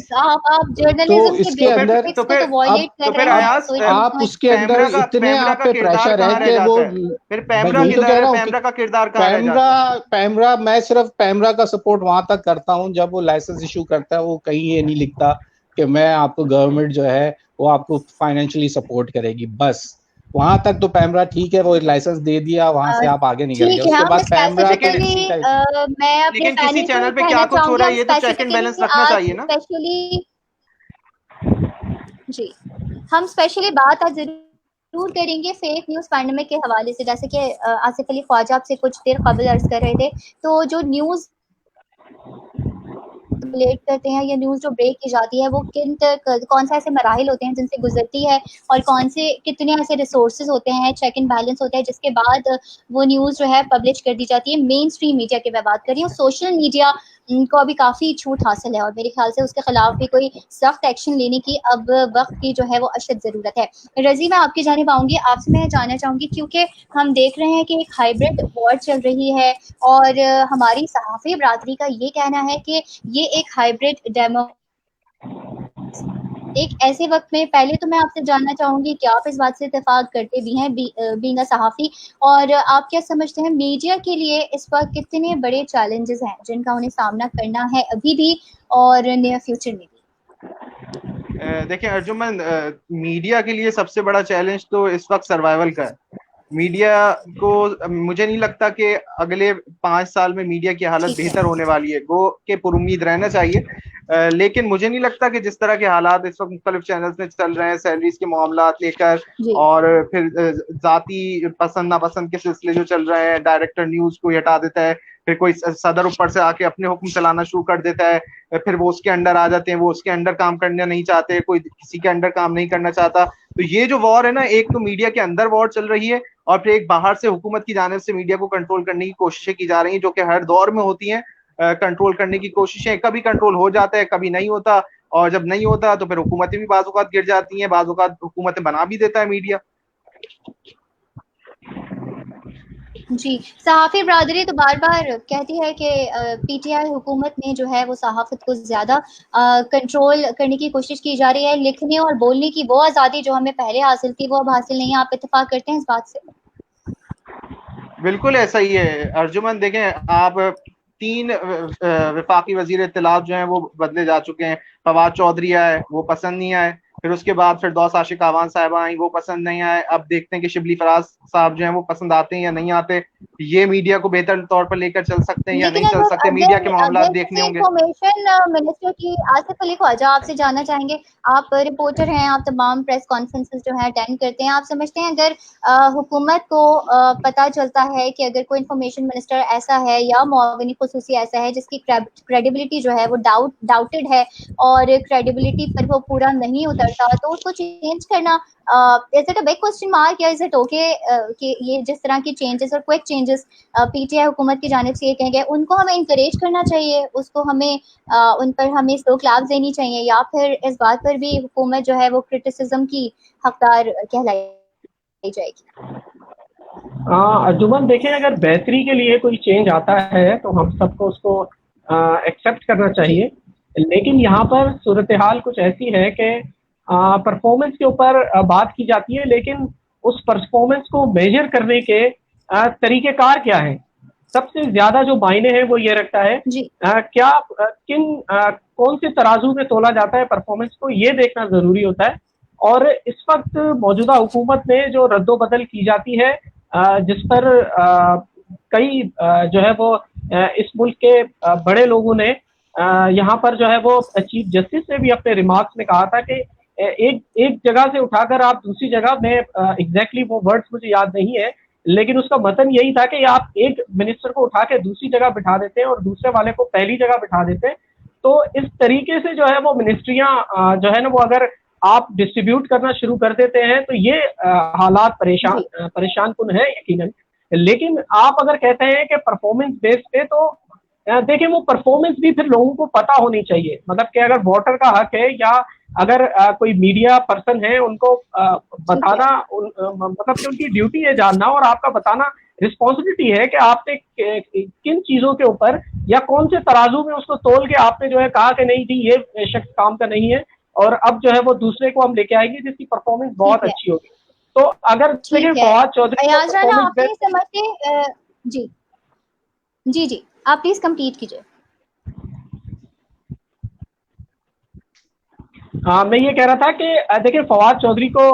तो इसके अंदर आप उसके अंदर इतने आप पे प्रेशर है कि वो पैमरा, मैं सिर्फ पैमरा का सपोर्ट वहां तक करता हूं जब वो लाइसेंस इशू करता है। वो कहीं ये नहीं लिखता कि मैं आपको, गवर्नमेंट जो है वो आपको फाइनेंशियली सपोर्ट करेगी, बस वहां तक तो पैमरा ठीक है, वो लाइसेंस दे दिया, वहां से आप आगे निकल गए। उसके बाद पैमरा लेकिन किसी चैनल पे क्या कुछ हो रहा है ये तो चेक एंड बैलेंस रखना चाहिए ना। जी हम स्पेशली बात आज जरूर करेंगे फेक न्यूज़ पैंडेमिक के हवाले से। जैसे कि आसिफ अली ख्वाजा आपसे कुछ देर कबल अर्ज कर रहे थे, तो जो न्यूज़ लेट करते हैं या न्यूज़ जो ब्रेक की जाती है वो किन तक कौन से ऐसे मराहिल होते हैं जिनसे गुजरती है, और कौन से कितने ऐसे रिसोर्सेज होते हैं, चेक एंड बैलेंस होता है जिसके बाद वो न्यूज़ जो है पब्लिश कर दी जाती है। मेन स्ट्रीम मीडिया की मैं बात कर रही हूँ। सोशल मीडिया को अभी काफ़ी छूट हासिल है और मेरे ख्याल से उसके खिलाफ भी कोई सख्त एक्शन लेने की अब वक्त की जो है वो अशद ज़रूरत है। रजी, मैं आपकी जानिब आऊँगी, आपसे मैं जानना चाहूँगी क्योंकि हम देख रहे हैं कि एक हाइब्रिड वॉर चल रही है और हमारी सहाफ़ी बरादरी का ये कहना है कि ये एक हाइब्रिड डेमो एक ऐसे वक्त में, पहले तो मैं आपसे जानना चाहूंगी कि आप इस बात से इत्तेफाक करते भी हैं बीइंग अ सहाफ़ी, और आप क्या समझते हैं मीडिया के लिए इस वक्त कितने बड़े चैलेंजेस हैं जिनका उन्हें सामना करना है अभी भी और नियर फ्यूचर में भी? देखिए अर्जुमन, मीडिया के लिए सबसे बड़ा चैलेंज तो इस वक्त सर्वाइवल का है। मीडिया को मुझे नहीं लगता कि अगले 5 साल में मीडिया की हालत बेहतर होने वाली है। गो के पुरुम्मीद रहना चाहिए, लेकिन मुझे नहीं लगता कि जिस तरह के हालात इस वक्त मुख्तलिफ चैनल्स में चल रहे हैं, सैलरीज के मामला लेकर और फिर जाती पसंद नापसंद के सिलसिले जो चल रहे हैं, डायरेक्टर न्यूज को हटा देता है, फिर कोई सदर ऊपर से आके अपने हुक्म चलाना शुरू कर देता है, फिर वो उसके अंडर आ जाते हैं, वो उसके अंडर काम करना नहीं चाहते, कोई किसी के अंडर काम नहीं करना चाहता। तो ये जो वॉर है ना, एक तो मीडिया के अंदर वॉर चल रही है और फिर एक बाहर से हुकूमत की जानिब से मीडिया को कंट्रोल करने की कोशिशें की जा रही हैं, जो कि हर दौर में होती हैं। कंट्रोल करने की कोशिशें, कभी कंट्रोल हो जाता है, कभी नहीं होता, और जब नहीं होता तो फिर हुकूमतें भी बाज़ औक़ात गिर जाती हैं, बाज़ औक़ात हुकूमतें बना भी देता है मीडिया। जी, सहाफ़ी बरादरी तो बार-बार कहती है कि पीटीआई हुकूमत में जो है वो सहाफ़त को ज़्यादा कंट्रोल करने की कोशिश की जा रही है। लिखने और बोलने की वो आज़ादी जो हमें पहले हासिल थी वो अब हासिल नहीं है। आप इत्तेफ़ाक करते हैं इस बात से? बिल्कुल ऐसा ही है अर्जुमन। देखें आप, 3 वफाकी वज़ीर इत्तिलात जो हैं वो बदले जा चुके हैं। फवाद चौधरी आए, वो पसंद नहीं आए, फिर उसके बाद फिरदौस आशिक आवान साहिबा आई, वो पसंद नहीं आए। अब देखते हैं कि शिबली फराज साहब जो हैं वो पसंद आते हैं या नहीं आते। ये मीडिया को बेहतर तौर पर लेकर चल सकते हैं या लेकिन नहीं चल सकते, मीडिया के मामला देखने होंगे। इंफॉर्मेशन मिनिस्टर की आसिफ अली ख्वाजा, आपसे जानना चाहेंगे, आप रिपोर्टर हैं, आप तमाम प्रेस कॉन्फ्रेंसेस जो है अटेंड करते हैं, आप समझते हैं अगर हुकूमत को पता चलता है कि अगर कोई इंफॉर्मेशन मिनिस्टर ऐसा है या मुआविन खुसूसी ऐसा है जिसकी क्रेडिबिलिटी जो है वो डाउटेड है और क्रेडिबिलिटी पर वो पूरा नहीं उतरता, तो उसको चेंज करना is it a big question mark, या इज इट ओके कि ये जिस तरह की चेंजेस और क्विक चेंजेस पीटीआई हुकूमत की जानिब से ये कहेंगे, उनको हमें इंकरेज करना चाहिए, उसको हमें उन पर हमें स्लो क्लैप्स देनी चाहिए, या फिर इस बात पर भी हुकूमत जो है वो क्रिटिसिज्म की हकदार कहलाई जाएगी? जुम्मन, देखें, अगर बेहतरी के लिए कोई चेंज आता है तो हम सबको उसको एक्सेप्ट करना चाहिए, लेकिन यहाँ पर सूरत हाल कुछ ऐसी है कि परफॉर्मेंस के ऊपर बात की जाती है, लेकिन उस परफॉर्मेंस को मेजर करने के तरीक़ेकार क्या हैं? सबसे ज़्यादा जो मायने हैं वो ये रखता है क्या कौन से तराजू में तोला जाता है परफॉर्मेंस को, ये देखना ज़रूरी होता है। और इस वक्त मौजूदा हुकूमत में जो रद्दो-बदल की जाती है, जिस पर कई जो है वो इस मुल्क के बड़े लोगों ने यहाँ पर जो है वो चीफ जस्टिस ने भी अपने रिमार्क्स में कहा था कि एक जगह से उठाकर आप दूसरी जगह में, एग्जैक्टली वो वर्ड्स मुझे याद नहीं है, लेकिन उसका मतलब यही था कि आप एक मिनिस्टर को उठा के दूसरी जगह बिठा देते हैं और दूसरे वाले को पहली जगह बिठा देते हैं। तो इस तरीके से जो है वो मिनिस्ट्रियाँ जो है ना वो अगर आप डिस्ट्रीब्यूट करना शुरू कर देते हैं तो ये हालात परेशान कुन है यकीनन। लेकिन आप अगर कहते हैं कि परफॉर्मेंस बेस्ड पे, तो देखिए वो परफॉर्मेंस भी फिर लोगों को पता होनी चाहिए। मतलब कि अगर वोटर का हक है या अगर कोई मीडिया पर्सन है उनको बताना, मतलब कि उनकी ड्यूटी है जानना और आपका बताना रिस्पॉन्सिबिलिटी है कि आपने किन चीजों के ऊपर या कौन से तराजू में उसको तोल के आपने जो है कहा कि नहीं जी ये शख्स काम का नहीं है और अब जो है वो दूसरे को हम लेके आएंगे जिसकी परफॉर्मेंस बहुत अच्छी होगी। तो अगर फवाद चौधरी जी जी जी आप प्लीज कंप्लीट कीजिए। मैं ये कह रहा था कि देखिए फवाद चौधरी को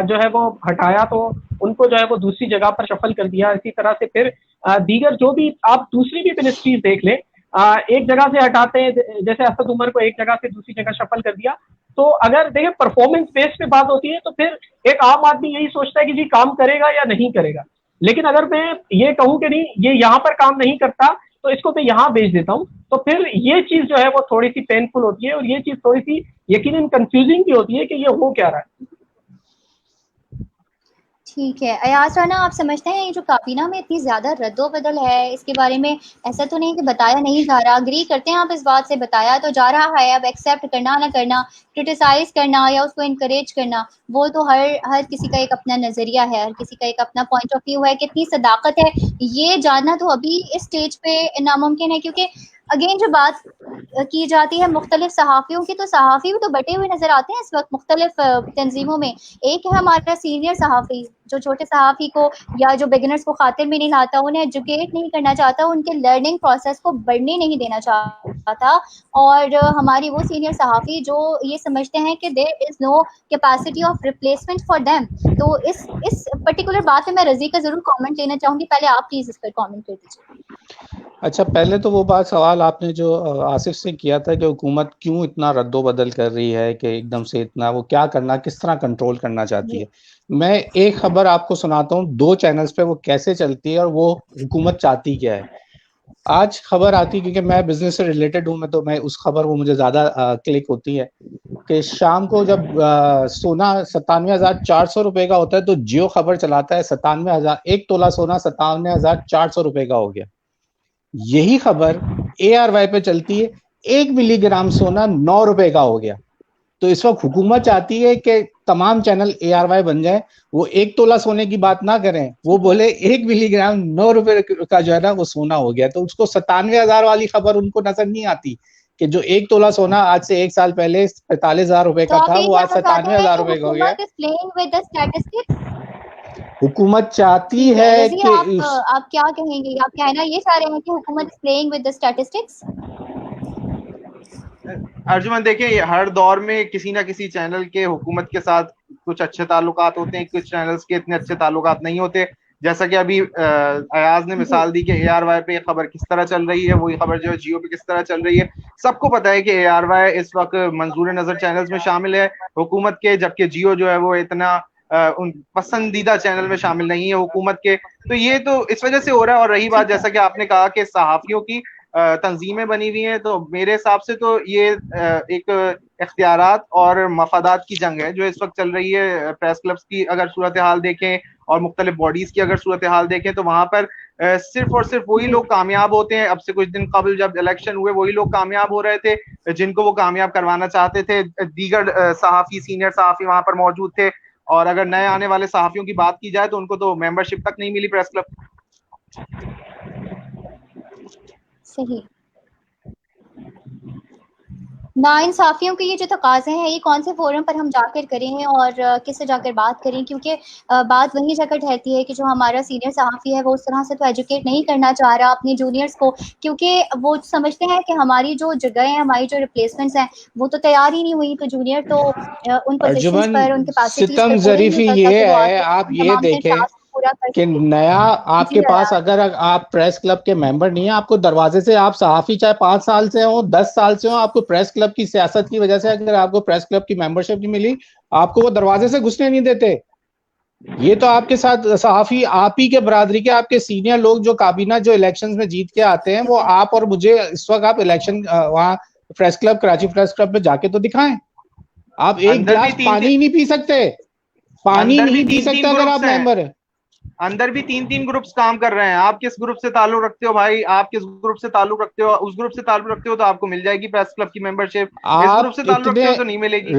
जो है वो हटाया तो उनको जो है वो दूसरी जगह पर शफल कर दिया। इसी तरह से फिर दीगर जो भी आप दूसरी भी मिनिस्ट्रीज देख लें, एक जगह से हटाते हैं, जैसे असद उमर को एक जगह से दूसरी जगह शफल कर दिया। तो अगर देखिए परफॉर्मेंस बेस पे बात होती है तो फिर एक आम आदमी यही सोचता है कि जी काम करेगा या नहीं करेगा। लेकिन अगर मैं ये कहूं कि नहीं ये यहाँ पर काम नहीं करता तो इसको मैं यहाँ भेज देता हूँ, तो फिर ये चीज जो है वो थोड़ी सी पेनफुल होती है और ये चीज थोड़ी सी यकीनन कंफ्यूजिंग भी होती है कि ये हो क्या रहा है। ठीक है अयाज राना, आप समझते हैं ये जो काबीना में इतनी ज़्यादा रद्दोबदल है, इसके बारे में ऐसा तो नहीं कि बताया नहीं जा रहा, अग्री करते हैं आप इस बात से, बताया तो जा रहा है, अब एक्सेप्ट करना ना करना, क्रिटिसाइज करना या उसको इनकरेज करना, वो तो हर किसी का एक अपना नज़रिया है, हर किसी का एक अपना पॉइंट ऑफ व्यू है, कितनी सदाकत है ये जानना तो अभी इस स्टेज पे नामुमकिन है, क्योंकि अगेन जो बात की जाती है मुख्तलिफ सहाफ़ियों की, तो सहाफ़ी भी तो बटे हुए नज़र आते हैं इस वक्त मुख्तलिफ तंजीमों में। एक है हमारा सीनियर सहाफ़ी जो छोटे सहाफ़ी को या जो बिगिनर्स को खातिर में नहीं लाता, उन्हें एजुकेट नहीं करना चाहता, उनके लर्निंग प्रोसेस को बढ़ने नहीं देना चाहता, और हमारी वो सीनियर सहाफ़ी जो ये समझते हैं कि there is no capacity of replacement for them. तो इस पर्टिकुलर बात पे मैं रज़ी का ज़रूर कमेंट लेना चाहूँगी, पहले आप प्लीज़ इस पर कमेंट कर दीजिए। अच्छा, पहले तो वो बात सवाल आपने जो आसिफ से किया था कि हुकूमत क्यों इतना रद्दोबदल कर रही है कि एकदम से इतना वो क्या करना, किस तरह कंट्रोल करना चाहती है। मैं एक खबर आपको सुनाता हूँ 2 चैनल्स पे वो कैसे चलती है और वो हुकूमत चाहती क्या है। आज खबर आती, क्योंकि मैं बिजनेस से रिलेटेड हूँ, मैं तो मैं उस खबर को मुझे ज्यादा क्लिक होती है कि शाम को जब सोना 97,400 रुपए का होता है तो जियो खबर चलाता है 97,000, 1 तोला सोना 97,400 रुपए का हो गया। यही खबर ARY पे चलती है, 1 मिलीग्राम सोना 9 रुपए का हो गया। तो इस वक्त हुकूमत चाहती है कि तमाम चैनल ARY बन जाए, वो 1 तोला सोने की बात ना करें, वो बोले 1 मिलीग्राम 9 रुपए का जो है ना वो सोना हो गया। तो उसको 97,000 वाली खबर उनको नजर नहीं आती कि जो 1 तोला सोना आज से 1 साल पहले 45,000 रुपए तो का आप था ये वो आज कहना चाहते हैं 97,000 कि रुपए का हो गया। हुकूमत is playing with the statistics? हुकूमत चाहती ठीक है है रज़ी, कि आप क्या कहेंगे? आप कहना ये चाह रहे हैं कि हुकूमत is playing with the statistics? Arjuman देखिए, हर दौर में किसी ना किसी चैनल के हुकूमत के साथ कुछ अच्छे ताल्लुकात होते हैं, कुछ चैनल्स के इतने अच्छे ताल्लुकात नहीं होते। जैसा कि अभी अयाज ने मिसाल दी कि ARY पे खबर किस तरह चल रही है, वही खबर जो है जियो पे किस तरह चल रही है। सबको पता है कि ARY इस वक्त मंजूर नजर चैनल्स में शामिल है हुकूमत के, जबकि जियो जो है वो इतना उन पसंदीदा चैनल में शामिल नहीं है हुकूमत के। तो ये तो इस वजह से हो रहा है। और रही बात, जैसा कि आपने कहा कि सहाफियों की तंजीमें बनी हुई हैं, तो मेरे हिसाब से तो ये एक इख्तियारात और मफादात की जंग है जो इस वक्त चल रही है। प्रेस क्लब्स की अगर सूरत हाल देखें और मुख्तलिफ बॉडीज की अगर सूरत हाल देखें तो वहां पर सिर्फ और सिर्फ वही लोग कामयाब होते हैं। अब से कुछ दिन कबल जब इलेक्शन हुए वही लोग कामयाब हो रहे थे जिनको वो कामयाब करवाना चाहते थे। दीगर सहाफी, सीनियर सहाफी वहां पर मौजूद थे, और अगर नए आने वाले सहाफियों की बात की जाए तो उनको तो मेंबरशिप तक नहीं मिली प्रेस क्लब। सही। नाइंसाफियों के ये जो तकाज़े हैं, ये कौन से फोरम पर हम जाकर करें और किससे जाकर बात करें? क्योंकि बात वहीं जाकर ठहरती है कि जो हमारा सीनियर सहाफ़ी है वो उस तरह से तो एजुकेट नहीं करना चाह रहा अपने जूनियर्स को, क्योंकि वो समझते हैं कि हमारी जो जगह है, हमारी जो रिप्लेसमेंट्स हैं वो तो तैयार ही नहीं हुई, तो जूनियर तो उन पोजीशंस अर्जुमन, पर, उन कैपेसिटीज सितम पर पूरे ही जरीफी नहीं उतरता ये कि वो है, आके आप ये तमाम तरह देखें टास्क पूरा कर कि सके। नया आपके जी पास, अयाज। अगर आप प्रेस क्लब के मेंबर नहीं है, आपको दरवाजे से, आप सहाफी चाहे 5 साल से हो, 10 साल से हो, आपको प्रेस क्लब की सियासत की वजह से अगर आपको प्रेस क्लब की मेंबरशिप नहीं मिली, आपको वो दरवाजे से घुसने नहीं देते। ये तो आपके साथ सहाफी, आप ही के बरादरी के, आपके सीनियर लोग जो काबीना जो इलेक्शंस में जीत के आते हैं, वो आप और मुझे इस वक्त आप इलेक्शन वहां press club, Karachi press club में जाके तो दिखाएं। आप एक अंदर भी गिलास तीन पानी ही नहीं पी सकते, पानी अंदर भी नहीं पी तीन सकते तीन अगर आप ग्रुप्स हैं। मेंबर है। अंदर भी तीन तीन ग्रुप्स काम कर रहे हैं। आप किस ग्रुप से ताल्लुक रखते हो भाई? आप किस ग्रुप से ताल्लुक रखते हो? उस ग्रुप से ताल्लुक रखते हो तो आपको मिल जाएगी प्रेस क्लब की मेंबरशिप। इस ग्रुप आप से ताल्लुक इतने रखते हो तो नहीं मिलेगी।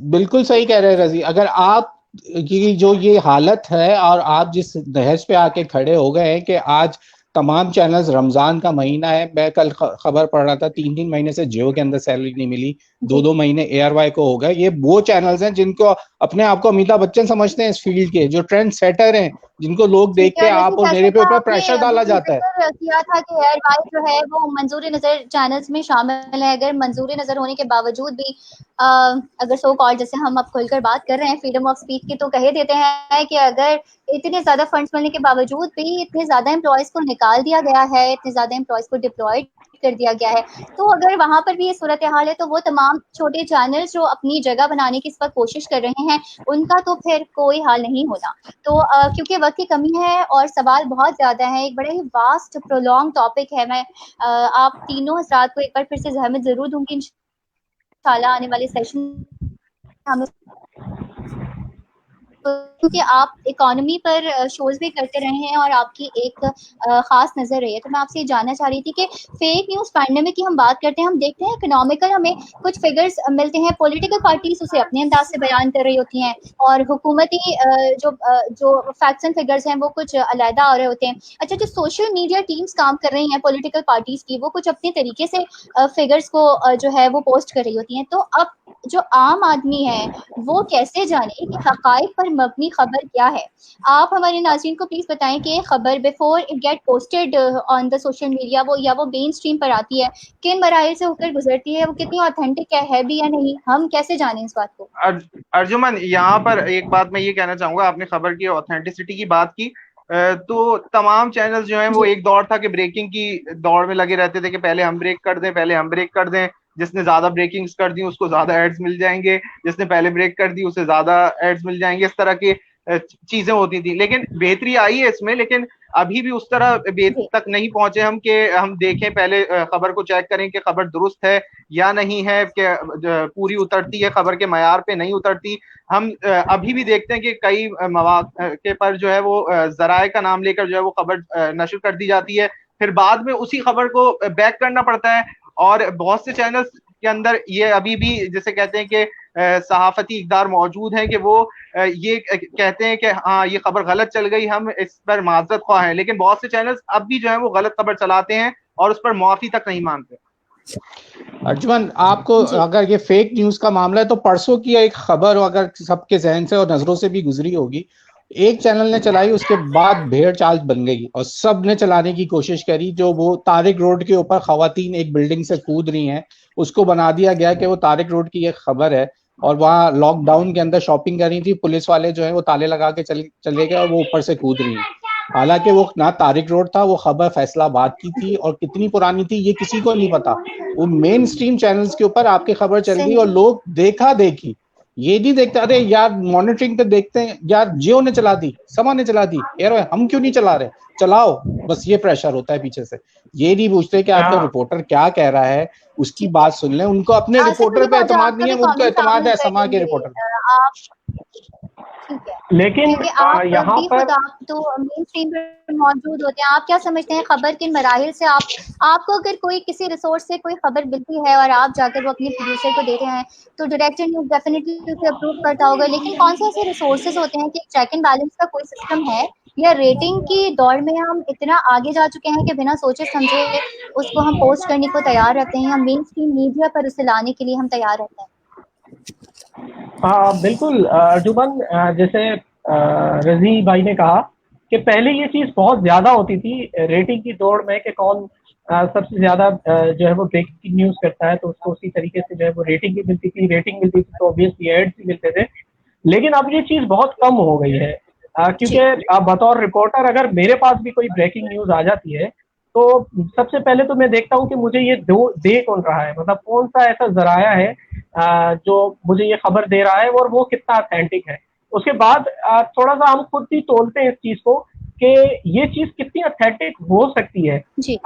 बिल्कुल सही कह रहे हैं रजी, अगर आप की जो ये हालत है और आप जिस दहज पे आके खड़े हो गए हैं कि आज तमाम चैनल्स, रमजान का महीना है, मैं कल खबर पढ़ रहा था 3-3 महीने से जियो के अंदर सैलरी नहीं मिली, 2-2 महीने ARY को हो गए। ये वो चैनल्स हैं जिनको अपने आप को अमिताभ बच्चन समझते हैं इस फील्ड के, जो ट्रेंड सेटर हैं, जिनको लोग ठीक देख के है आप रज़ी, और जैसे मेरे पे कि ऊपर आपने प्रेशर डाला बिल्कुल जाता है। ज़िक्र किया था कि एयरवाइज जो है वो मंजूर नज़र चैनल्स में शामिल है, अगर मंजूर नज़र होने के बावजूद भी अगर सो कॉल्ड जैसे हम अब खुलकर बात कर रहे हैं फ्रीडम ऑफ स्पीच की, तो कह देते हैं कि अगर इतने ज्यादा फंड्स मिलने के बावजूद भी इतने ज्यादा एम्प्लॉयज को निकाल दिया गया है, इतने ज्यादा एम्प्लॉयज को डिप्लॉयड कर दिया गया है, तो अगर वहां पर भी ये सूरत हाल है, तो वो तमाम छोटे चैनल्स जो अपनी जगह बनाने की इस वक्त कोशिश कर रहे हैं, उनका तो फिर कोई हाल नहीं होना। तो क्योंकि वक्त की कमी है और सवाल बहुत ज्यादा है, एक बड़ा ही वास्ट प्रोलॉन्ग टॉपिक है, मैं आप तीनों हजरात को एक बार फिर से जहमत जरूर दूंगी इंशाल्लाह आने वाले सेशन हम, क्योंकि आप इकोनॉमी पर शोज भी करते रहे हैं और आपकी एक खास नजर रही है। तो मैं आपसे ये जानना चाह रही थी कि फेक न्यूज पैंडेमिक की हम बात करते हैं, हम देखते हैं इकोनॉमिकल हमें कुछ फिगर्स मिलते हैं, पॉलिटिकल पार्टीज उसे अपने अंदाज से बयान कर रही होती हैं और हुकूमती जो फैक्ट्स एंड फिगर्स हैं वो कुछ अलहदा आ रहे होते हैं। अच्छा, जो सोशल मीडिया टीम्स काम कर रही हैं पॉलिटिकल पार्टीज की, वो कुछ अपने तरीके से फिगर्स को जो है वो पोस्ट कर रही होती हैं। तो अब जो आम आदमी है वो कैसे जाने कि हकाइक पर मबनी खबर क्या है? आप हमारे नाज़रीन को प्लीज बताएं कि खबर before it get posted on the social media वो मेन स्ट्रीम पर आती है, किन मराइल से होकर गुजरती है, वो कितनी ऑथेंटिक है भी या नहीं, हम कैसे जाने इस बात को? अर्जुमन, यहाँ पर एक बात मैं ये कहना चाहूंगा, आपने खबर की ऑथेंटिसिटी की बात की, तो तमाम चैनल्स जो हैं वो एक दौर था कि ब्रेकिंग की दौड़ में लगे रहते थे कि पहले हम ब्रेक कर दें, पहले हम ब्रेक कर दें, जिसने ज्यादा ब्रेकिंग्स कर दी उसको ज्यादा एड्स मिल जाएंगे, जिसने पहले ब्रेक कर दी उसे ज्यादा एड्स मिल जाएंगे, इस तरह की चीजें होती थी। लेकिन बेहतरी आई है इसमें, लेकिन अभी भी उस तरह बेहतरी तक नहीं पहुंचे हम कि हम देखें, पहले खबर को चेक करें कि खबर दुरुस्त है या नहीं है, कि पूरी उतरती है खबर के मयार पे नहीं उतरती। हम अभी भी देखते हैं कि कई मौके पर जो है वो जराए का नाम लेकर जो है वो खबर नशर कर दी जाती है, फिर बाद में उसी खबर को बैक करना पड़ता है। और बहुत से चैनल्स के अंदर ये अभी भी जैसे कहते हैं कि सहाफती इकदार मौजूद है कि वो ये कहते हैं कि हाँ ये खबर गलत चल गई, हम इस पर माजरत ख्वाह हैं, लेकिन बहुत से चैनल्स अब भी जो है वो गलत खबर चलाते हैं और उस पर मुआफी तक नहीं मांगते। अर्जुमन, आपको अगर ये फेक न्यूज का मामला है तो परसों की एक खबर अगर सबके जहन से और नजरों से भी गुजरी होगी, एक चैनल ने चलाई, उसके बाद भेड़ चाल बन गई और सब ने चलाने की कोशिश करी। जो वो तारिक रोड के ऊपर खवातीन एक बिल्डिंग से कूद रही हैं, उसको बना दिया गया कि वो तारिक रोड की एक खबर है और वहां लॉकडाउन के अंदर शॉपिंग कर रही थी, पुलिस वाले जो है वो ताले लगा के चले गए और वो ऊपर से कूद रही हैं। हालांकि वो ना तारिक रोड था, वो खबर फैसलाबाद की थी और कितनी पुरानी थी ये किसी को नहीं पता। वो मेन स्ट्रीम चैनल्स के ऊपर आपकी खबर चल गई और लोग देखा देखी, ये नहीं देखते अरे यार मॉनिटरिंग पे देखते हैं यार, जियो ने चला दी, समा ने चला दी, यार हम क्यों नहीं चला रहे, चलाओ, बस ये प्रेशर होता है पीछे से। ये नहीं पूछते कि आपका रिपोर्टर क्या कह रहा है, उसकी बात सुन लें। उनको अपने रिपोर्टर पे एतमाद नहीं है, उनको एतमाद है समा के रिपोर्टर पे। ठीक है, लेकिन यहाँ पर आप तो मेन स्ट्रीम पर मौजूद होते हैं, आप क्या समझते हैं खबर किन मराहिल से आपको अगर कोई किसी रिसोर्स से कोई खबर मिलती है और आप जाकर वो अपने प्रोड्यूसर को देते हैं तो डायरेक्टर न्यूज़ डेफिनेटली उसे अप्रूव करता होगा, लेकिन कौन से ऐसे रिसोर्सेज होते हैं कि चेक एंड बैलेंस का कोई सिस्टम है, या रेटिंग की दौड़ में हम इतना आगे जा चुके हैं कि बिना सोचे समझे उसको हम पोस्ट करने को तैयार रहते हैं, या मेन स्ट्रीम मीडिया पर उसे लाने के लिए हम तैयार रहते हैं? हाँ बिल्कुल अर्जुमन, जैसे रजी भाई ने कहा कि पहले ये चीज़ बहुत ज़्यादा होती थी रेटिंग की दौड़ में कि कौन सबसे ज़्यादा जो है वो ब्रेकिंग न्यूज़ करता है, तो उसको उसी तरीके से जो है वो रेटिंग भी मिलती थी, तो ऑब्वियसली एड्स भी मिलते थे। लेकिन अब ये चीज़ बहुत कम हो गई है, क्योंकि बतौर रिपोर्टर अगर मेरे पास भी कोई ब्रेकिंग न्यूज़ आ जाती है तो सबसे पहले तो मैं देखता हूँ कि मुझे ये दे कौन रहा है, मतलब कौन सा ऐसा जराया है जो मुझे ये खबर दे रहा है और वो कितना ऑथेंटिक है। उसके बाद थोड़ा सा हम खुद भी तोलते हैं इस चीज को कि ये चीज कितनी ऑथेंटिक हो सकती है।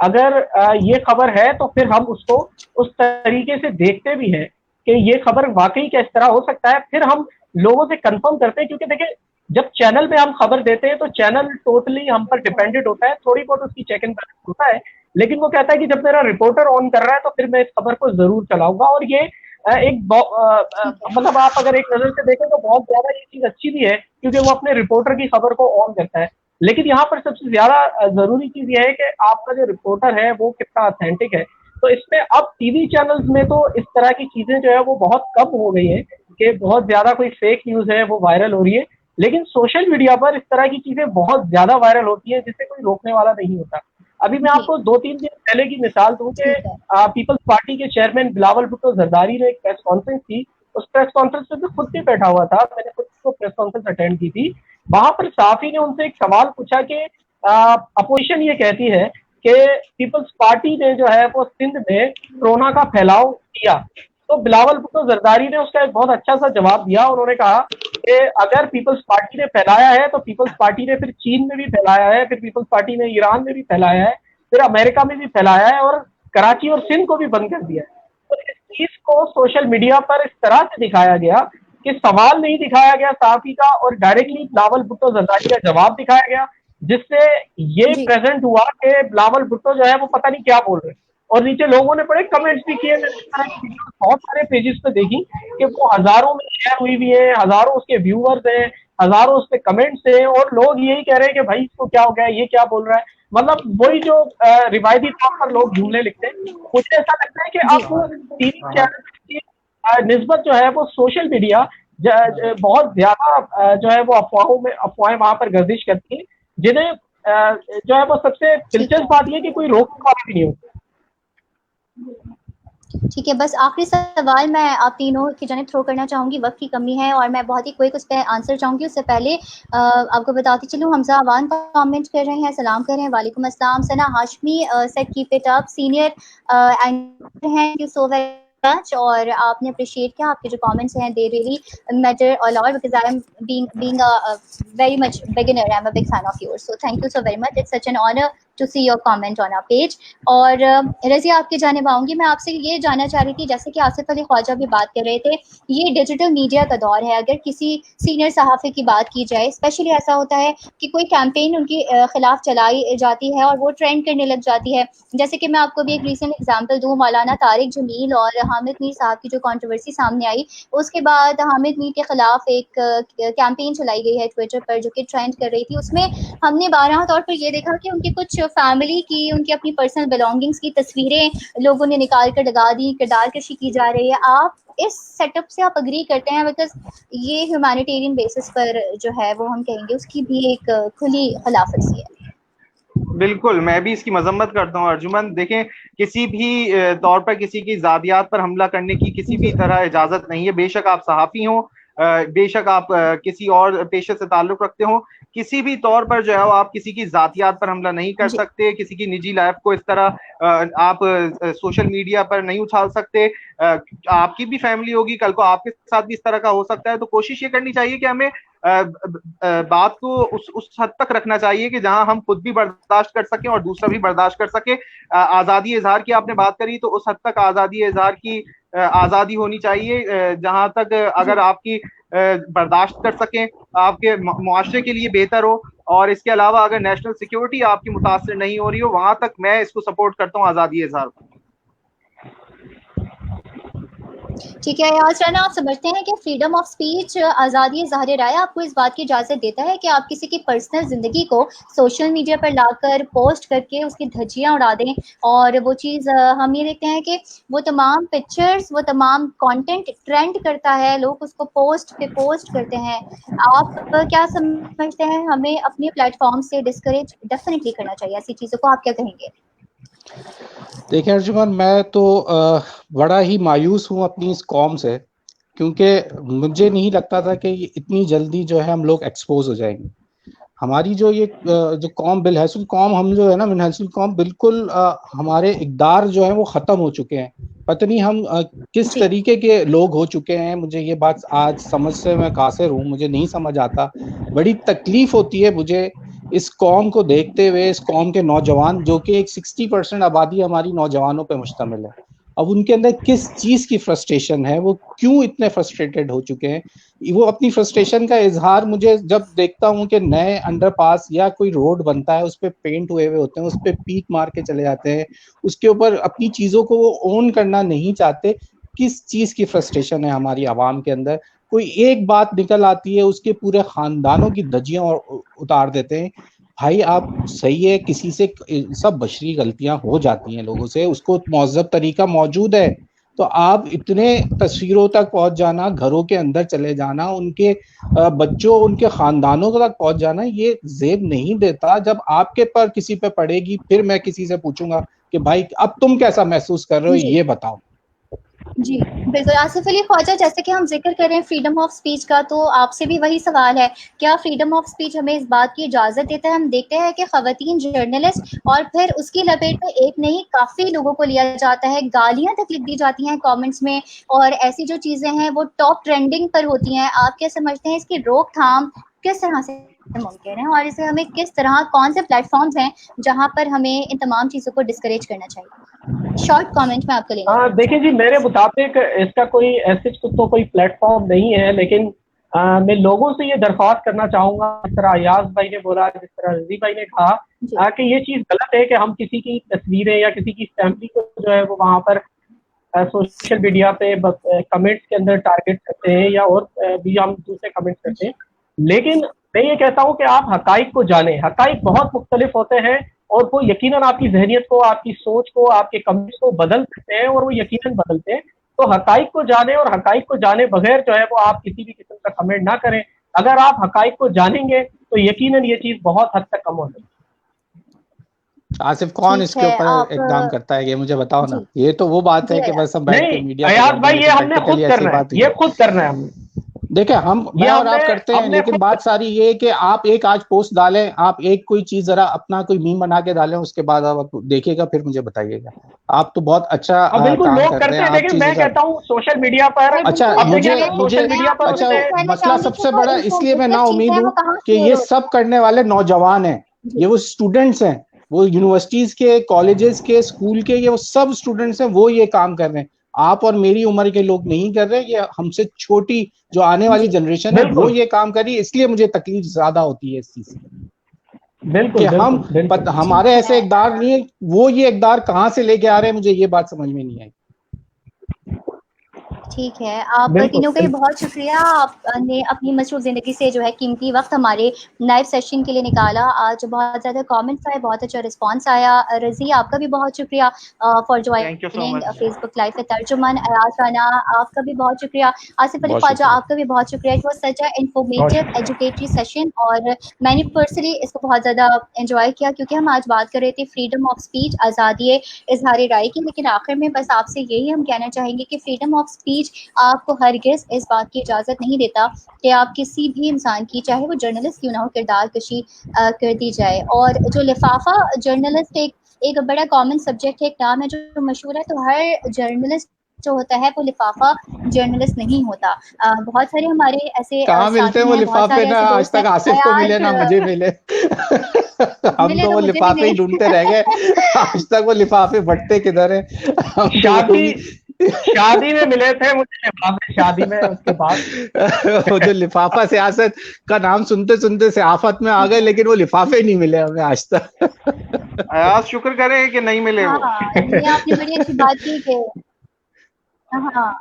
अगर ये खबर है तो फिर हम उसको उस तरीके से देखते भी हैं कि ये खबर वाकई किस तरह हो सकता है, फिर हम लोगों से कंफर्म करते हैं। क्योंकि देखिए जब चैनल पे हम खबर देते हैं तो चैनल टोटली हम पर डिपेंडेंट होता है, थोड़ी बहुत उसकी चेक एंड बैलेंस होता है, लेकिन वो कहता है कि जब मेरा रिपोर्टर ऑन कर रहा है तो फिर मैं इस खबर को जरूर चलाऊंगा। और ये एक मतलब आप अगर एक नजर से देखें तो बहुत ज्यादा ये चीज अच्छी भी है क्योंकि वो अपने रिपोर्टर की खबर को ऑन करता है। लेकिन यहाँ पर सबसे ज्यादा जरूरी चीज ये है कि आपका जो रिपोर्टर है वो कितना ऑथेंटिक है। तो इसमें अब टीवी चैनल्स में तो इस तरह की चीजें जो है वो बहुत कम हो गई है कि बहुत ज्यादा कोई फेक न्यूज है वो वायरल हो रही है, लेकिन सोशल मीडिया पर इस तरह की चीजें बहुत ज्यादा वायरल होती है जिससे कोई रोकने वाला नहीं होता। अभी मैं आपको 2-3 दिन पहले की मिसाल दूं कि पीपल्स पार्टी के चेयरमैन बिलावल भुट्टो जरदारी ने एक प्रेस कॉन्फ्रेंस की उस प्रेस कॉन्फ्रेंस में भी खुद भी बैठा हुआ था, मैंने खुद को प्रेस कॉन्फ्रेंस अटेंड की थी। वहां पर सहाफी ने उनसे एक सवाल पूछा कि अपोजिशन ये कहती है कि पीपल्स पार्टी ने जो है वो सिंध में कोरोना का फैलाव किया, तो बिलावल भुट्टो जरदारी ने उसका एक बहुत अच्छा सा जवाब दिया। उन्होंने कहा कि अगर पीपल्स पार्टी ने फैलाया है तो पीपल्स पार्टी ने फिर चीन में भी फैलाया है, फिर पीपल्स पार्टी ने ईरान में भी फैलाया है, फिर अमेरिका में भी फैलाया है और कराची और सिंध को भी बंद कर दिया है। तो इस चीज को सोशल मीडिया पर इस तरह से दिखाया गया कि सवाल नहीं दिखाया गया सहाफी का और डायरेक्टली बिलावल भुट्टो जरदारी का जवाब दिखाया गया, जिससे ये जी प्रेजेंट हुआ कि बिलावल भुट्टो जो है वो पता नहीं क्या बोल रहे हैं। और नीचे लोगों ने बड़े कमेंट्स भी किए, मैंने इस तरह की वीडियो बहुत सारे पेजेस पे देखी कि वो हजारों में शेयर हुई भी है, हजारों उसके व्यूअर्स हैं, हजारों उस पे कमेंट्स हैं और लोग यही कह रहे हैं कि भाई इसको क्या हो गया, ये क्या बोल रहा है। मतलब वही जो रिवायती तौर पर लोग जुमले लिखते हैं। मुझे ऐसा लगता है कि जी अब टीवी चैनल की निस्बत जो है वो सोशल मीडिया बहुत ज्यादा जो है वो अफवाहें वहां पर गर्दिश करती है, जिन्हें जो है वो सबसे ठीक दिलचस्प है बात यह कि कोई रोकने वाला भी नहीं होता। ठीक है, बस आखिरी सवाल मैं आप तीनों की जानिब थ्रो करना चाहूँगी, वक्त की कमी है और मैं बहुत ही क्विक उस पर आंसर चाहूँगी। उससे पहले आपको बताती चलूँ, हमजा अवान कमेंट कर रहे हैं, सलाम कर रहे हैं, वालेकुम अस्सलाम। Sana Hashmi said keep it up, senior anchor हैं, thank you so very much. और आपने अप्रिशिएट किया, आपके जो कमेंट्स हैं they really matter a lot because I am being a very much beginner, I am a big fan of yours, so thank you so very much, it's such an honour to see your comment on our page. और रज़िया आपकी जानिब आऊँगी, मैं आपसे ये जानना चाह रही थी, जैसे कि आसिफ अली ख्वाजा भी बात कर रहे थे, ये डिजिटल मीडिया का दौर है। अगर किसी सीनियर सहाफ़ी की बात की जाए, स्पेशली ऐसा होता है कि कोई कैंपेन उनके खिलाफ चलाई जाती है और वो ट्रेंड करने लग जाती है। जैसे कि मैं आपको भी एक रीसेंट एग्जांपल दूँ, मौलाना तारिक जमील और हामिद मीर साहब की जो कंट्रोवर्सी सामने आई, उसके बाद हामिद मीर के खिलाफ एक कैंपेन चलाई गई है ट्विटर पर जो कि ट्रेंड कर रही थी। उसमें हमने बारहा तौर पर ये देखा कि उनकी कुछ फैमिली की, उनकी अपनी पर्सनल बिलोंगिंग्स की तस्वीरें लोगों ने निकाल कर लगा दी, किरदार कशी की जा रही है। आप इस सेटअप से आप अग्री करते हैं? बिकॉज ये ह्यूमैनिटेरियन बेसिस पर जो है वो हम कहेंगे उसकी भी एक खुली खिलाफवर्जी है। बिल्कुल, मैं भी इसकी मजम्मत करता हूँ अर्जुमन। देखें, किसी भी तौर पर किसी की ज़ातियात पर हमला करने की किसी भी तरह इजाजत नहीं है। बेशक आप सहाफ़ी हों, बेशक आप किसी और पेशे से ताल्लुक रखते हो, किसी भी तौर पर जो है आप किसी की ज़ातियात पर हमला नहीं कर सकते। किसी की निजी लाइफ को इस तरह आप सोशल मीडिया पर नहीं उछाल सकते। आपकी भी फैमिली होगी, कल को आपके साथ भी इस तरह का हो सकता है। तो कोशिश ये करनी चाहिए कि हमें बात को उस हद तक रखना चाहिए कि जहां हम खुद भी बर्दाश्त कर सकें और दूसरा भी बर्दाश्त कर सके। आज़ादी इजहार की आपने बात करी, तो उस हद तक आज़ादी इजहार की आज़ादी होनी चाहिए जहां तक अगर आपकी बर्दाश्त कर सकें, आपके मुआशरे के लिए बेहतर हो। और इसके अलावा अगर नेशनल सिक्योरिटी आपकी मुतासर नहीं हो रही हो, वहां तक मैं इसको सपोर्ट करता हूँ, आज़ादी इजहार को। ठीक है यार सना, आप समझते हैं कि फ्रीडम ऑफ स्पीच, आज़ादी ज़ाहिर राय, आपको इस बात की इजाज़त देता है कि आप किसी की पर्सनल ज़िंदगी को सोशल मीडिया पर लाकर पोस्ट करके उसकी धज्जियां उड़ा दें? और वो चीज़ हम ये देखते हैं कि वो तमाम पिक्चर्स, वो तमाम कंटेंट ट्रेंड करता है, लोग उसको पोस्ट पे पोस्ट करते हैं। आप क्या समझते हैं, हमें अपने प्लेटफॉर्म से डिस्करेज डेफिनेटली करना चाहिए ऐसी चीज़ों को? आप क्या कहेंगे? देखिए अर्जुमन, मैं तो बड़ा ही मायूस हूँ अपनी इस कौम से, क्योंकि मुझे नहीं लगता था कि इतनी जल्दी जो है हम लोग एक्सपोज हो जाएंगे। हमारी जो ये जो कौम बिलहसुल कौम हम जो है ना, मिनहसुल कौम, बिल्कुल हमारे इक़दार जो है वो ख़त्म हो चुके हैं। पता नहीं हम किस तरीके के लोग हो चुके हैं। मुझे ये बात आज समझ से मैं कासिर हूँ, मुझे नहीं समझ आता। बड़ी तकलीफ होती है मुझे इस कौम को देखते हुए, इस कौम के नौजवान, जो कि एक 60% आबादी हमारी नौजवानों पे मुश्तमिल है। अब उनके अंदर किस चीज़ की फ्रस्ट्रेशन है, वो क्यों इतने फ्रस्ट्रेटेड हो चुके हैं, वो अपनी फ्रस्ट्रेशन का इजहार मुझे जब देखता हूँ कि नए अंडरपास या कोई रोड बनता है, उस पर पेंट हुए हुए होते हैं, उस पर पीक मार के चले जाते हैं, उसके ऊपर अपनी चीज़ों को वो ओन करना नहीं चाहते। किस चीज़ की फ्रस्ट्रेशन है हमारी आवाम के अंदर? कोई एक बात निकल आती है, उसके पूरे खानदानों की धज्जियां उतार देते हैं। भाई आप सही है, किसी से सब बशरी गलतियां हो जाती हैं लोगों से, उसको मौजूद तरीका मौजूद है। तो आप इतने तस्वीरों तक पहुंच जाना, घरों के अंदर चले जाना, उनके बच्चों, उनके खानदानों तक पहुंच जाना, ये जेब नहीं देता। जब आपके पर किसी पे पड़ेगी, फिर मैं किसी से पूछूंगा कि भाई अब तुम कैसा महसूस कर रहे हो, ये बताओ। जी, बिल्कुल। आसिफ अली ख्वाजा, जैसे कि हम ज़िक्र कर रहे हैं फ्रीडम ऑफ स्पीच का, तो आपसे भी वही सवाल है, क्या फ्रीडम ऑफ स्पीच हमें इस बात की इजाज़त देता है? हम देखते हैं कि ख़वातीन जर्नलिस्ट और फिर उसकी लपेट में एक नहीं काफ़ी लोगों को लिया जाता है, गालियाँ तक लिख दी जाती हैं कमेंट्स में, और ऐसी जो चीज़ें हैं वो टॉप ट्रेंडिंग पर होती हैं। आप क्या समझते हैं इसकी रोकथाम किस तरह से मुमकिन है, और इसे हमें किस तरह, कौन से प्लेटफ़ॉर्म्स हैं जहाँ पर हमें इन तमाम चीज़ों को डिस्करेज करना चाहिए? शॉर्ट कमेंट में आपको लेना चाहूँगी। देखिए जी, मेरे मुताबिक इसका कोई ऐसे तो कोई प्लेटफॉर्म नहीं है, लेकिन मैं लोगों से ये दरख्वास्त करना चाहूँगा, जिस तरह अयाज भाई ने बोला, जिस तरह रज़ी भाई ने कहा कि ये चीज़ गलत है कि हम किसी की तस्वीरें या किसी की फैमिली को जो है वो वहाँ पर सोशल मीडिया पे कमेंट्स के अंदर टारगेट करते हैं या और भी हम दूसरे कमेंट्स करते हैं। लेकिन मैं ये कहता हूँ कि आप हकाइक को जानें। हकाइक बहुत मुख्तलिफ होते हैं और वो यकीनन आपकी ज़हनियत को, आपकी सोच को, आपके कमेंट्स को बदल सकते हैं, और वो यकीनन बदलते हैं। तो हकाइक को जानें, और हकाइक को जाने बगैर जो है वो आप किसी भी किस्म का कमेंट ना करें। अगर आप हकाइक को जानेंगे तो यकीनन ये चीज़ बहुत हद तक कम हो सकती है। आसिफ, कौन ठीक इसके है, ऊपर आप इक़दाम करता है, ये मुझे बताओ ना। जी, ये तो वो बात है जी कि अयाज। बस हम बैठ के नहीं मीडिया पे अयाज कर दें, भाई, ये लेकिन हमने खुद प्रैक्टिकली ऐसी करना है, बात हुई ये है। खुद करना है हमने। देखिए, हम ये मैं और आप करते हैं, हमने लेकिन खुद बात सारी ये है कि आप एक आज पोस्ट डालें, आप एक कोई चीज जरा अपना कोई मीम बना के डालें, उसके बाद आप देखिएगा, फिर मुझे बताइएगा। आप तो बहुत अच्छा बिल्कुल काम लोग कर रहे करते हैं, हैं, आप लेकिन चीजें मैं कहता हूँ सोशल मीडिया पर, और अच्छा, बिल्कुल अब मुझे देखिए मुझे सोशल मैं मीडिया पर आपसे अच्छा, ये उसने कहना मसला चाहूँगी कि सबसे वो बड़ा इसलिए मैं ना इन्फॉर्मेटिव चीज़ें उम्मीद हैं, वो हूँ कहाँ कि शेयर ये होती सब करने वाले नौजवान हैं, हैं? ये जी, वो स्टूडेंट्स हैं, वो यूनिवर्सिटीज के, कॉलेजेस के, स्कूल के, ये वो सब स्टूडेंट्स हैं, वो ये काम कर रहे हैं। आप और मेरी उम्र के लोग नहीं कर रहे, ये हमसे छोटी जो आने वाली जी, जनरेशन है वो बिल्कुल ये काम करी, इसलिए मुझे तकलीफ ज्यादा होती है इस चीज से कि बिल्कुल बिल्कुल बिल्कुल। हमारे ठीक ऐसे है। इकदार नहीं है, वो ये इकदार कहाँ से लेके आ रहे हैं, मुझे ये बात समझ में नहीं आई। ठीक है, आप बिल्कुल तीनों का भी बिल्कुल। बहुत शुक्रिया, आपने अपनी मसरूफ़ ज़िंदगी से जो है कीमती वक़्त हमारे लाइव सेशन के लिए निकाला। आज बहुत ज़्यादा कमेंट्स आए, बहुत अच्छा रिस्पॉन्स आया। रज़ी, आपका भी बहुत शुक्रिया for thank you so joining much. Facebook live पे तर्जुमान। अयाज राना, आपका भी बहुत शुक्रिया। आसिफ अली बहुत ख्वाजा, शुक्रिया। आपका भी बहुत शुक्रिया। इट वाज़ सच अ बहुत इन्फॉर्मेटिव शुक्रिया। एजुकेटरी सेशन, और मैंने पर्सनली इसको बहुत ज़्यादा एन्जॉय किया, क्योंकि हम आज बात कर रहे थे फ्रीडम ऑफ स्पीच, आज़ादी इज़हार राय की। लेकिन आखिर में बस आपसे यही हम कहना चाहेंगे कि फ्रीडम ऑफ स्पीच आपको हरगिज़ इस बात की इजाज़त नहीं देता कि आप किसी भी इंसान की, चाहे वो जर्नलिस्ट क्यों ना हो, किरदार कशी कर दी जाए। और जो लिफाफा जर्नलिस्ट एक बड़ा कॉमन सब्जेक्ट है, एक नाम है जो मशहूर है, तो हर जर्नलिस्ट जो होता है वो लिफाफा जर्नलिस्ट नहीं होता। बहुत सारे हमारे ऐसे कहाँ मिलते हैं साथी वो हैं, बहुत लिफाफे सारे ना, ऐसे आज दोस्त हैं। तक आसिफ को मिले अयाज ना मुझे मिले। हम मिले तो तो वो मुझे भी लिफाफे ही नहीं। ढूंढते रह गए, आज तक वो लिफाफे बटते किधर है। हम तो वो शादी भी शादी में मिले थे मुझे लिफाफे, शादी में, उसके बाद वो जो लिफाफा सियासत का नाम सुनते सुनते सियासत में आ गए, लेकिन वो लिफाफे नहीं मिले हमें आज तक। अयाज शुक्र करें कि नहीं मिले वो। हाँ, ये आपने बड़ी अच्छी बात की कि हाँ,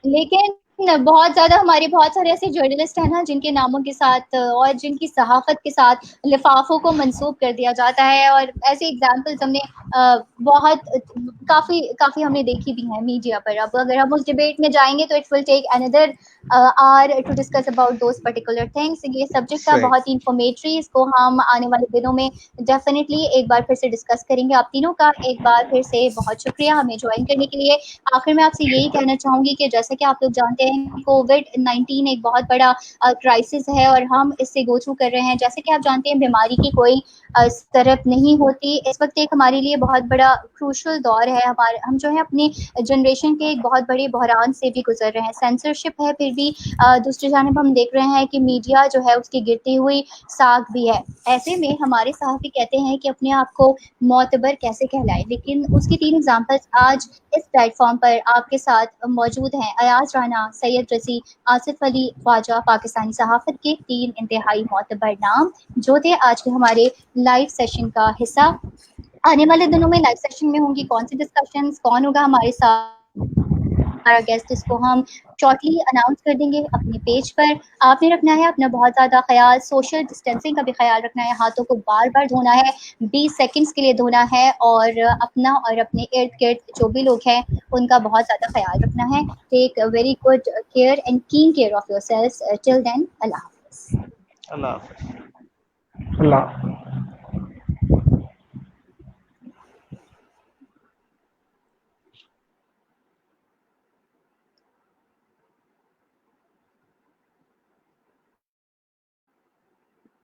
लेकिन बहुत ज़्यादा हमारे बहुत सारे ऐसे जर्नलिस्ट हैं ना, जिनके नामों के साथ और जिनकी सहाफ़त के साथ लिफ़ाफ़ों को मंसूब कर दिया जाता है, और ऐसे एग्ज़ाम्पल्स हमने बहुत काफ़ी हमने देखी भी हैं मीडिया पर। अब अगर हम उस डिबेट में जाएँगे तो it will take another hour to discuss about those particular things. ये सब्जेक्ट था सही। बहुत इन्फॉर्मेटरी, इसको हम आने वाले दिनों में डेफ़िनिटली एक बार फिर से डिस्कस करेंगे। आप तीनों का एक बार फिर से बहुत शुक्रिया हमें जॉइन करने के लिए। आखिर में आपसे यही कहना चाहूँगी कि जैसा कि आप लोग जानते हैं, कोविड-19 एक बहुत बड़ा क्राइसिस है, और हम इससे गो थ्रू कर रहे हैं। जैसे कि आप जानते हैं, बीमारी की कोई तरफ नहीं होती। इस वक़्त एक हमारे लिए बहुत बड़ा क्रूशियल दौर है। हम जो है अपनी जनरेशन के एक बहुत बड़े बहरान से भी गुज़र रहे हैं। सेंसरशिप है, फिर भी दूसरी जानिब हम देख रहे हैं कि मीडिया जो है उसकी गिरती हुई साख भी है। ऐसे में हमारे सहाफ़ी कहते हैं कि अपने आप को मोतबर कैसे कहलाएँ, लेकिन उसकी 3 एग्ज़ाम्पल्स आज इस प्लेटफॉर्म पर आपके साथ मौजूद हैं। अयाज राना, सैयद रज़ी, आसिफ अली ख्वाजा, पाकिस्तानी सहाफ़त के 3 इंतहाई मोतबर नाम जो थे आज के हमारे लाइव सेशन का हिस्सा। आने वाले दिनों में लाइव सेशन में होंगी कौन सी डिस्कशंस, कौन होगा हमारे साथ हमारा गेस्ट, इसको हम शॉर्टली अनाउंस कर देंगे अपने पेज पर। आपने रखना है अपना बहुत ज़्यादा ख्याल, सोशल डिस्टेंसिंग का भी ख्याल रखना है, हाथों को बार-बार धोना है, 20 सेकंड्स के लिए धोना है, और अपना और अपने इर्द-गिर्द जो भी लोग हैं, उनका बहुत ज़्यादा ख्याल रखना है। Take a very good care and keen care of yourselves. Till then, Allah हाफ़िज़। अल्लाह हाफ़िज़। अल्लाह।